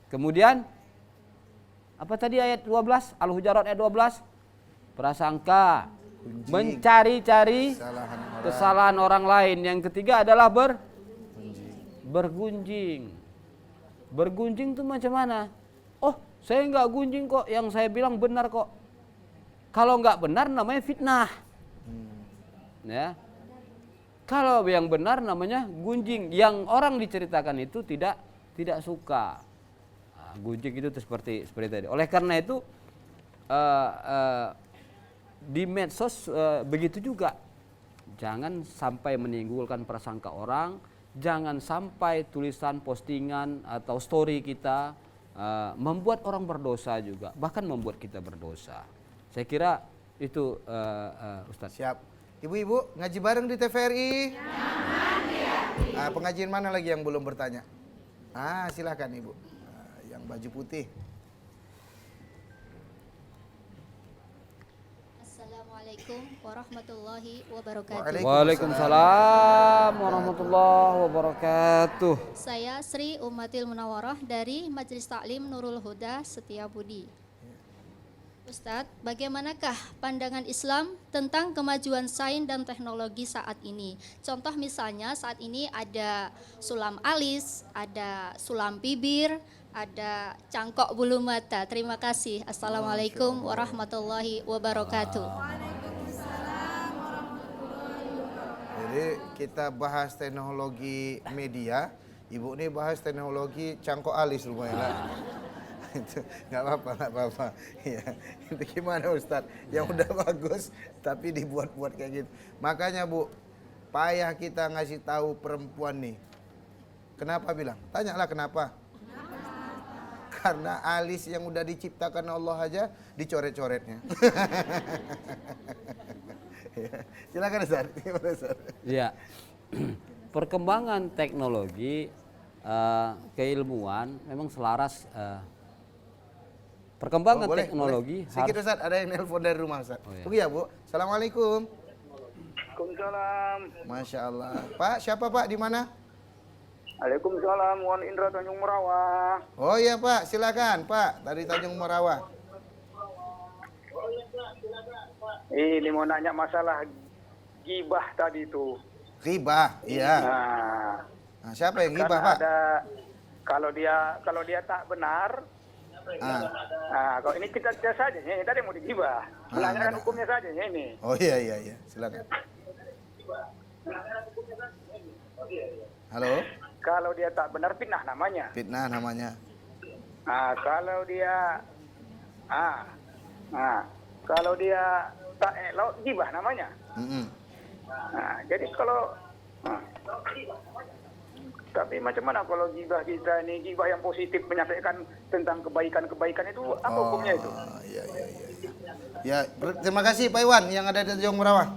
Kemudian apa tadi ayat 12? Al-Hujurat ayat 12. Prasangka, Gunjing. mencari-cari Kesalahan orang. kesalahan orang lain. Yang ketiga adalah bergunjing. Bergunjing itu macam mana? Oh, saya nggak gunjing kok, yang saya bilang benar kok. Kalau nggak benar namanya fitnah. Ya. Kalau yang benar namanya gunjing. Yang orang diceritakan itu tidak suka. Nah, gunjing itu seperti tadi. Oleh karena itu di medsos begitu juga. Jangan sampai menimbulkan prasangka orang. Jangan sampai tulisan, postingan atau story kita membuat orang berdosa juga, bahkan membuat kita berdosa. Saya kira itu Ustaz. Siap. Ibu-ibu ngaji bareng di TVRI. Pengajian mana lagi yang belum bertanya? Silakan Ibu. Yang baju putih. Assalamualaikum warahmatullahi wabarakatuh. Waalaikumsalam warahmatullahi wabarakatuh. Saya Sri Umatil Munawarah dari Majelis Taklim Nurul Huda Setiabudi. Ustadz, bagaimanakah pandangan Islam tentang kemajuan sains dan teknologi saat ini? Contoh misalnya saat ini ada sulam alis, ada sulam bibir, ada cangkok bulu mata. Terima kasih. Assalamualaikum warahmatullahi wabarakatuh. Jadi kita bahas teknologi media, Ibu nih bahas teknologi cangkok alis lumayan lah. Itu nggak apa-apa. Ya, itu gimana Ustadz? Yang udah bagus tapi dibuat-buat kayak gitu. Makanya Bu, payah kita ngasih tahu perempuan nih. Kenapa bilang? Tanyalah kenapa. Karena alis yang udah diciptakan Allah aja dicoret-coretnya. Ya. Silakan Ustaz. Gimana Ustaz? Ya. Perkembangan teknologi keilmuan memang selaras. Perkembangan boleh, teknologi boleh. Sedikit Ustaz, ada yang nelpon dari rumah Ustaz. Oh, ya. Tunggu ya Bu. Assalamualaikum. Waalaikumsalam. Masya Allah. Pak, siapa Pak? Di mana? Waalaikumsalam. Wan Indra Tanjung Merawah. Oh iya Pak, silakan Pak. Dari Tanjung Merawah. Ini mau nanya masalah gibah tadi itu. Ghibah, iya. Nah, siapa yang ghibah Pak? Ada kalau dia tak benar. Kalau ini kita saja, ini tadi mau digibah. Menanyakan hukumnya saja ini. Oh iya, silakan. Halo? Kalau dia tak benar fitnah namanya. Fitnah namanya. Kalau dia tak elok gibah namanya. Jadi kalau tapi macam mana kalau gibah kita ini, gibah yang positif menyampaikan tentang kebaikan-kebaikan itu apa hukumnya itu? Iya. Ya, terima kasih Pak Iwan yang ada di Tanjung Merawah.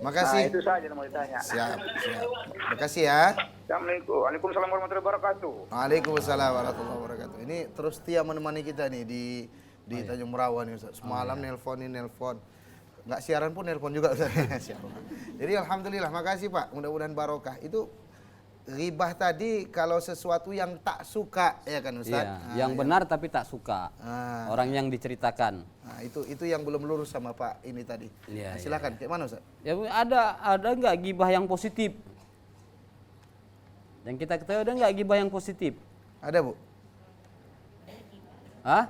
Makasih. Itu saja yang mau ditanya. Siap. Terima kasih ya. Assalamualaikum. Waalaikumsalam warahmatullahi wabarakatuh. Waalaikumsalam warahmatullahi wabarakatuh. Ini terus setia menemani kita nih di Tanjung Merawah nih Ustaz. Semalam nelpon. Nggak siaran pun nelpon juga Ustaz. Jadi alhamdulillah, makasih Pak. Mudah-mudahan barokah. Itu ghibah tadi kalau sesuatu yang tak suka ya kan Ustaz? Iya, yang benar tapi tak suka. Orang yang diceritakan. Nah, itu yang belum lurus sama Pak ini tadi. Iya, silakan. Kayak mana Ustaz? Ya ada nggak gibah yang positif? Yang kita ketahui ada nggak gibah yang positif? Ada Bu. Hah?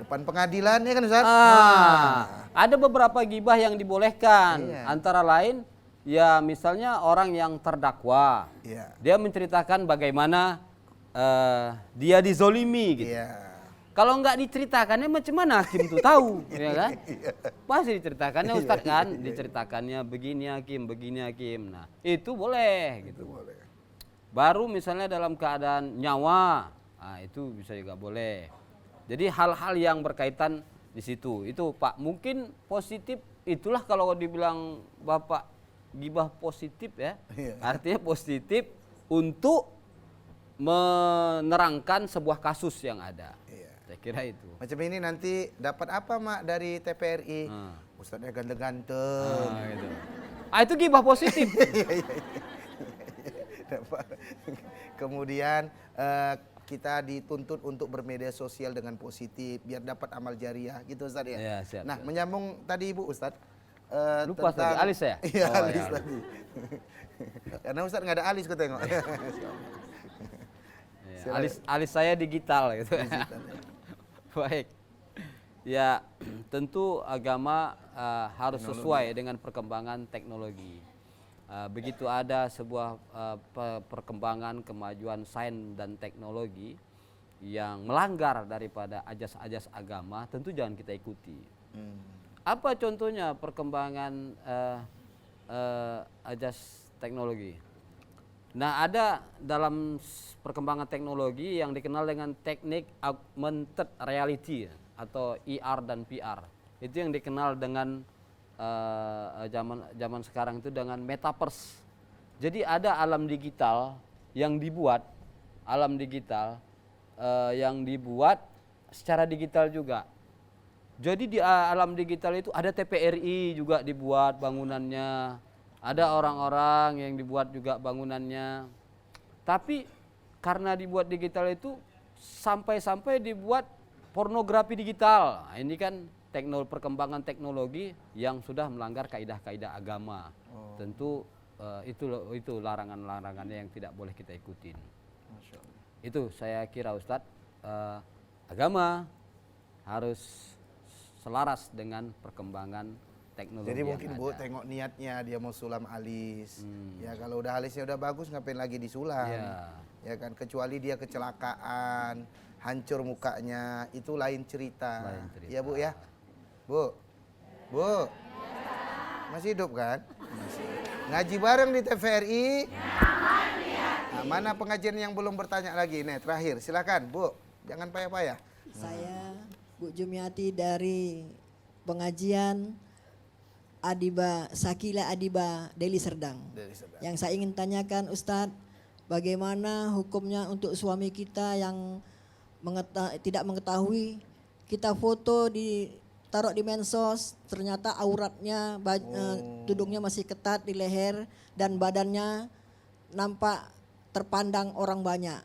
Depan pengadilan ya kan Ustaz? Ada beberapa gibah yang dibolehkan. Iya. Antara lain ya misalnya orang yang terdakwa. Iya. Dia menceritakan bagaimana dia dizolimi gitu. Iya. Kalau nggak diceritakannya macam mana hakim itu tahu, ya kan? Pasti diceritakannya Ustadz kan, diceritakannya begini hakim. Nah, itu boleh gitu. Baru misalnya dalam keadaan nyawa, itu bisa juga boleh. Jadi hal-hal yang berkaitan di situ. Itu Pak, mungkin positif itulah kalau dibilang Bapak gibah positif ya. Iya. Artinya positif untuk menerangkan sebuah kasus yang ada. Iya. Saya kira itu. Macam ini nanti dapat apa Mak dari TPRI? Ustadznya ganteng-ganteng. Gitu. Itu gibah positif. Kemudian kita dituntut untuk bermedia sosial dengan positif biar dapat amal jariah gitu Ustadz ya. Iya, siap, Nah, siap. menyambung tadi Ibu Ustadz Lupa tadi, alis ya? Iya, Oh, alis ya. tadi. Karena Ustadz nggak ada alis ku tengok. Ya, alis saya digital gitu. Baik. Ya, tentu agama harus sesuai dengan perkembangan teknologi. Begitu ada sebuah perkembangan kemajuan sains dan teknologi yang melanggar daripada ajas-ajas agama, tentu jangan kita ikuti. Apa contohnya perkembangan ajas teknologi? Nah, ada dalam perkembangan teknologi yang dikenal dengan teknik augmented reality atau IR dan PR. Itu yang dikenal dengan zaman sekarang itu dengan metaverse. Jadi ada alam digital yang dibuat secara digital juga. Jadi di alam digital itu ada TPRI juga dibuat bangunannya, ada orang-orang yang dibuat juga bangunannya. Tapi karena dibuat digital itu sampai dibuat pornografi digital. Nah, ini kan perkembangan teknologi yang sudah melanggar kaidah-kaidah agama. Tentu itu larangan-larangannya yang tidak boleh kita ikutin. Itu saya kira Ustadz, agama harus selaras dengan perkembangan teknologi. Jadi yang mungkin ada. Bu tengok niatnya dia mau sulam alis. Ya kalau udah alisnya udah bagus ngapain lagi disulam? Ya kan, kecuali dia kecelakaan, hancur mukanya, itu lain cerita. Ya Bu ya. Bu. Masih hidup kan? Masih. Ngaji bareng di TVRI. Nah, mana pengajian yang belum bertanya lagi? Nih terakhir, silakan Bu. Jangan payah-payah. Saya Bu Jumiati dari pengajian Sakila Adiba Deli Serdang. Yang saya ingin tanyakan Ustadz, bagaimana hukumnya untuk suami kita yang tidak mengetahui, kita foto taruh di mensos, ternyata auratnya tudungnya masih ketat di leher dan badannya nampak terpandang orang banyak.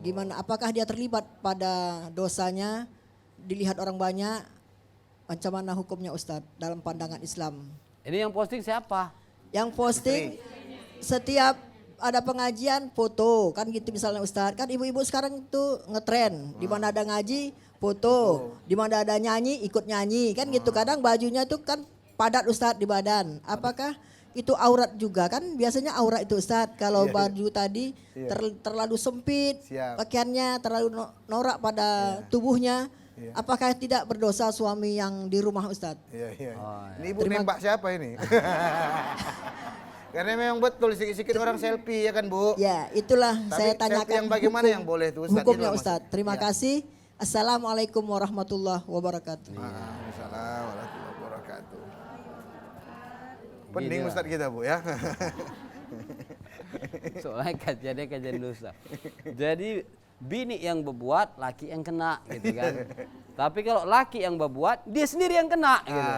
Gimana? Apakah dia terlibat pada dosanya dilihat orang banyak? Macam mana hukumnya Ustadz dalam pandangan Islam? Ini yang posting siapa? Yang posting setiap ada pengajian foto kan gitu misalnya Ustadz. Kan ibu-ibu sekarang itu ngetren, di mana ada ngaji foto, di mana ada nyanyi ikut nyanyi kan gitu. Kadang bajunya itu kan padat Ustadz di badan. Apakah itu aurat juga? Kan biasanya aurat itu Ustadz kalau baju tadi terlalu sempit, pakaiannya terlalu norak pada tubuhnya. Apakah tidak berdosa suami yang di rumah Ustadz? Ini Ibu nembak siapa ini? Karena memang betul sikit-sikit orang selfie ya kan Bu? Ya itulah Tapi saya selfie tanyakan yang bagaimana yang boleh tuh Ustadz? hukumnya Itu Ustadz. Terima kasih. Assalamualaikum warahmatullahi wabarakatuh. Waalaikumsalam warahmatullahi wabarakatuh. Pening Ustadz kita Bu ya. Soalnya kajian dosa. Jadi bini yang berbuat, laki yang kena gitu kan. Tapi kalau laki yang berbuat, dia sendiri yang kena gitu.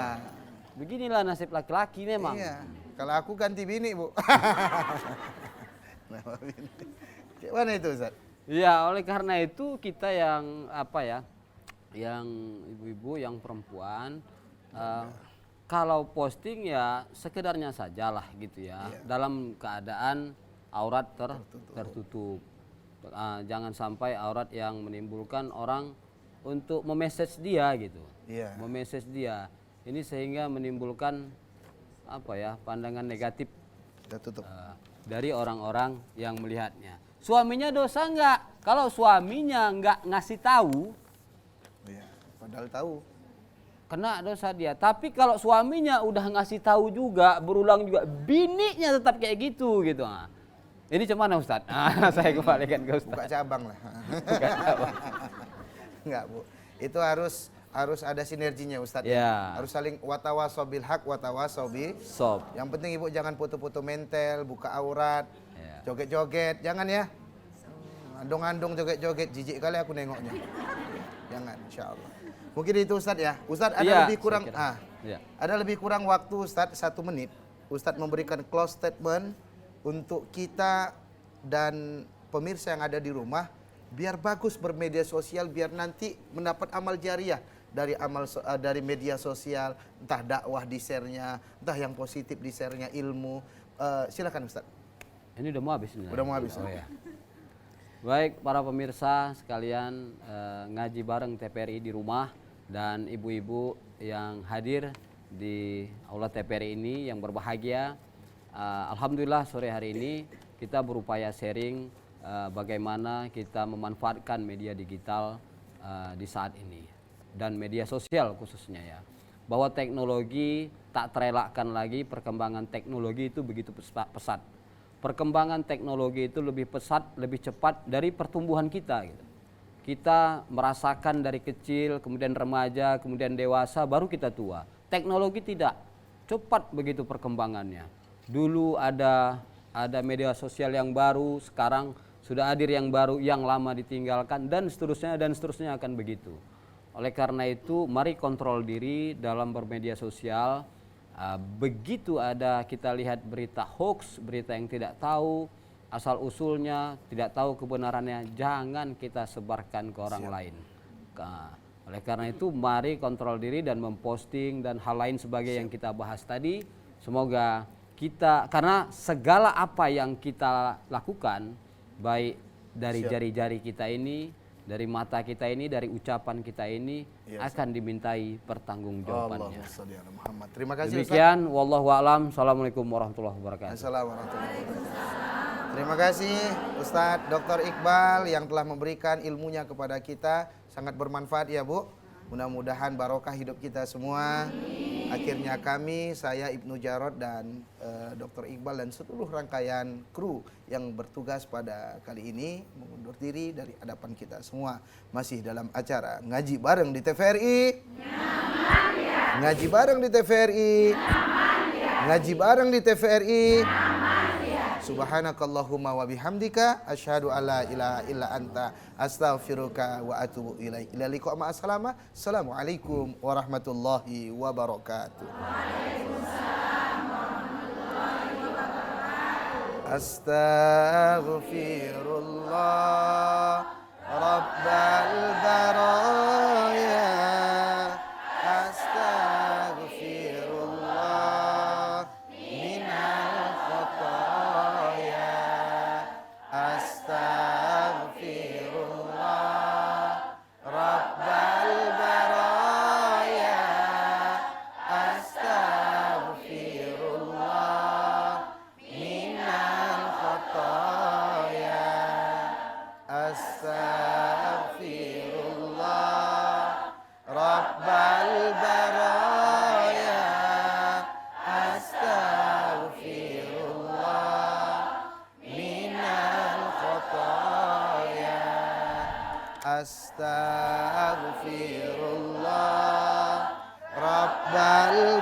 Beginilah nasib laki-laki memang. Iya. Kalau aku ganti bini Bu. Gimana itu Ustaz? Ya oleh karena itu kita yang yang ibu-ibu, yang perempuan, kalau posting ya sekedarnya sajalah gitu ya. Dalam keadaan aurat tertutup. Jangan sampai aurat yang menimbulkan orang untuk memessage dia gitu. Memessage dia. Ini sehingga menimbulkan pandangan negatif dari orang-orang yang melihatnya. Suaminya dosa enggak? Kalau suaminya enggak ngasih tahu, padahal tahu, kena dosa dia. Tapi kalau suaminya udah ngasih tahu juga, berulang juga, bininya tetap kayak gitu. Nah, ini cuman Ustadz? Saya kembalikan ke Ustadz. Buka cabang lah. Enggak Bu. Itu harus ada sinerginya Ustadz. Ya. Harus saling watawasau bil haq watawasau bis Sob. Yang penting ibu jangan foto-foto mentel, buka aurat, joget-joget, jangan ya. Andong-andong joget-joget, jijik kali aku nengoknya. Jangan, insya Allah. Mungkin itu Ustadz ya. Ustadz ada Iya, lebih kurang, saya kira. Iya. ada lebih kurang waktu Ustadz 1 menit. Ustadz memberikan close statement untuk kita dan pemirsa yang ada di rumah, biar bagus bermedia sosial, biar nanti mendapat amal jariah dari media sosial, entah dakwah di share-nya, entah yang positif di share-nya, ilmu. Silakan Ustadz. Ini udah mau habis ini. Udah mau habis. Oh ya. Baik para pemirsa sekalian, ngaji bareng TPRI di rumah dan ibu-ibu yang hadir di aula TPRI ini yang berbahagia. Alhamdulillah sore hari ini kita berupaya sharing bagaimana kita memanfaatkan media digital di saat ini dan media sosial khususnya ya. Bahwa teknologi tak terelakkan lagi, perkembangan teknologi itu begitu pesat. Perkembangan teknologi itu lebih pesat, lebih cepat dari pertumbuhan kita gitu. Kita merasakan dari kecil, kemudian remaja, kemudian dewasa, baru kita tua. Teknologi tidak, cepat begitu perkembangannya. Dulu ada media sosial yang baru, sekarang sudah hadir yang baru, yang lama ditinggalkan, dan seterusnya akan begitu. Oleh karena itu, mari kontrol diri dalam bermedia sosial. Begitu ada kita lihat berita hoax, berita yang tidak tahu asal usulnya, tidak tahu kebenarannya, jangan kita sebarkan ke orang lain. Oleh karena itu, mari kontrol diri dan memposting dan hal lain sebagai yang kita bahas tadi. Semoga kita, karena segala apa yang kita lakukan, baik dari jari-jari kita ini, dari mata kita ini, dari ucapan kita ini, akan dimintai pertanggungjawabannya. Terima kasih Demikian, wallahu a'lam. Assalamualaikum warahmatullahi wabarakatuh. Assalamualaikum warahmatullahi wabarakatuh. Terima kasih Ustadz Dr. Iqbal yang telah memberikan ilmunya kepada kita. Sangat bermanfaat ya Bu. Mudah-mudahan barokah hidup kita semua. Akhirnya kami, saya Ibnu Jarod dan Dr. Iqbal dan seluruh rangkaian kru yang bertugas pada kali ini mengundur diri dari hadapan kita semua. Masih dalam acara Ngaji Bareng di TVRI. Ngaji Bareng di TVRI. Ngaji Bareng di TVRI. Subhanakallahumma wa bihamdika asyhadu alla ilaha illa anta astaghfiruka wa atubu ilaik. Ila liqa ma assalama. Assalamualaikum warahmatullahi wabarakatuh. Waalaikumsalam warahmatullahi wabarakatuh. Astaghfirullah rabbal baraya. Astaghfirullah minal khataya. Astaghfirullah rabbal baraya. Astaghfirullah minal khataya. Astaghfirullah rabbal baraya. Astaghfirullah minal khataya. Astaghfirullah rabbal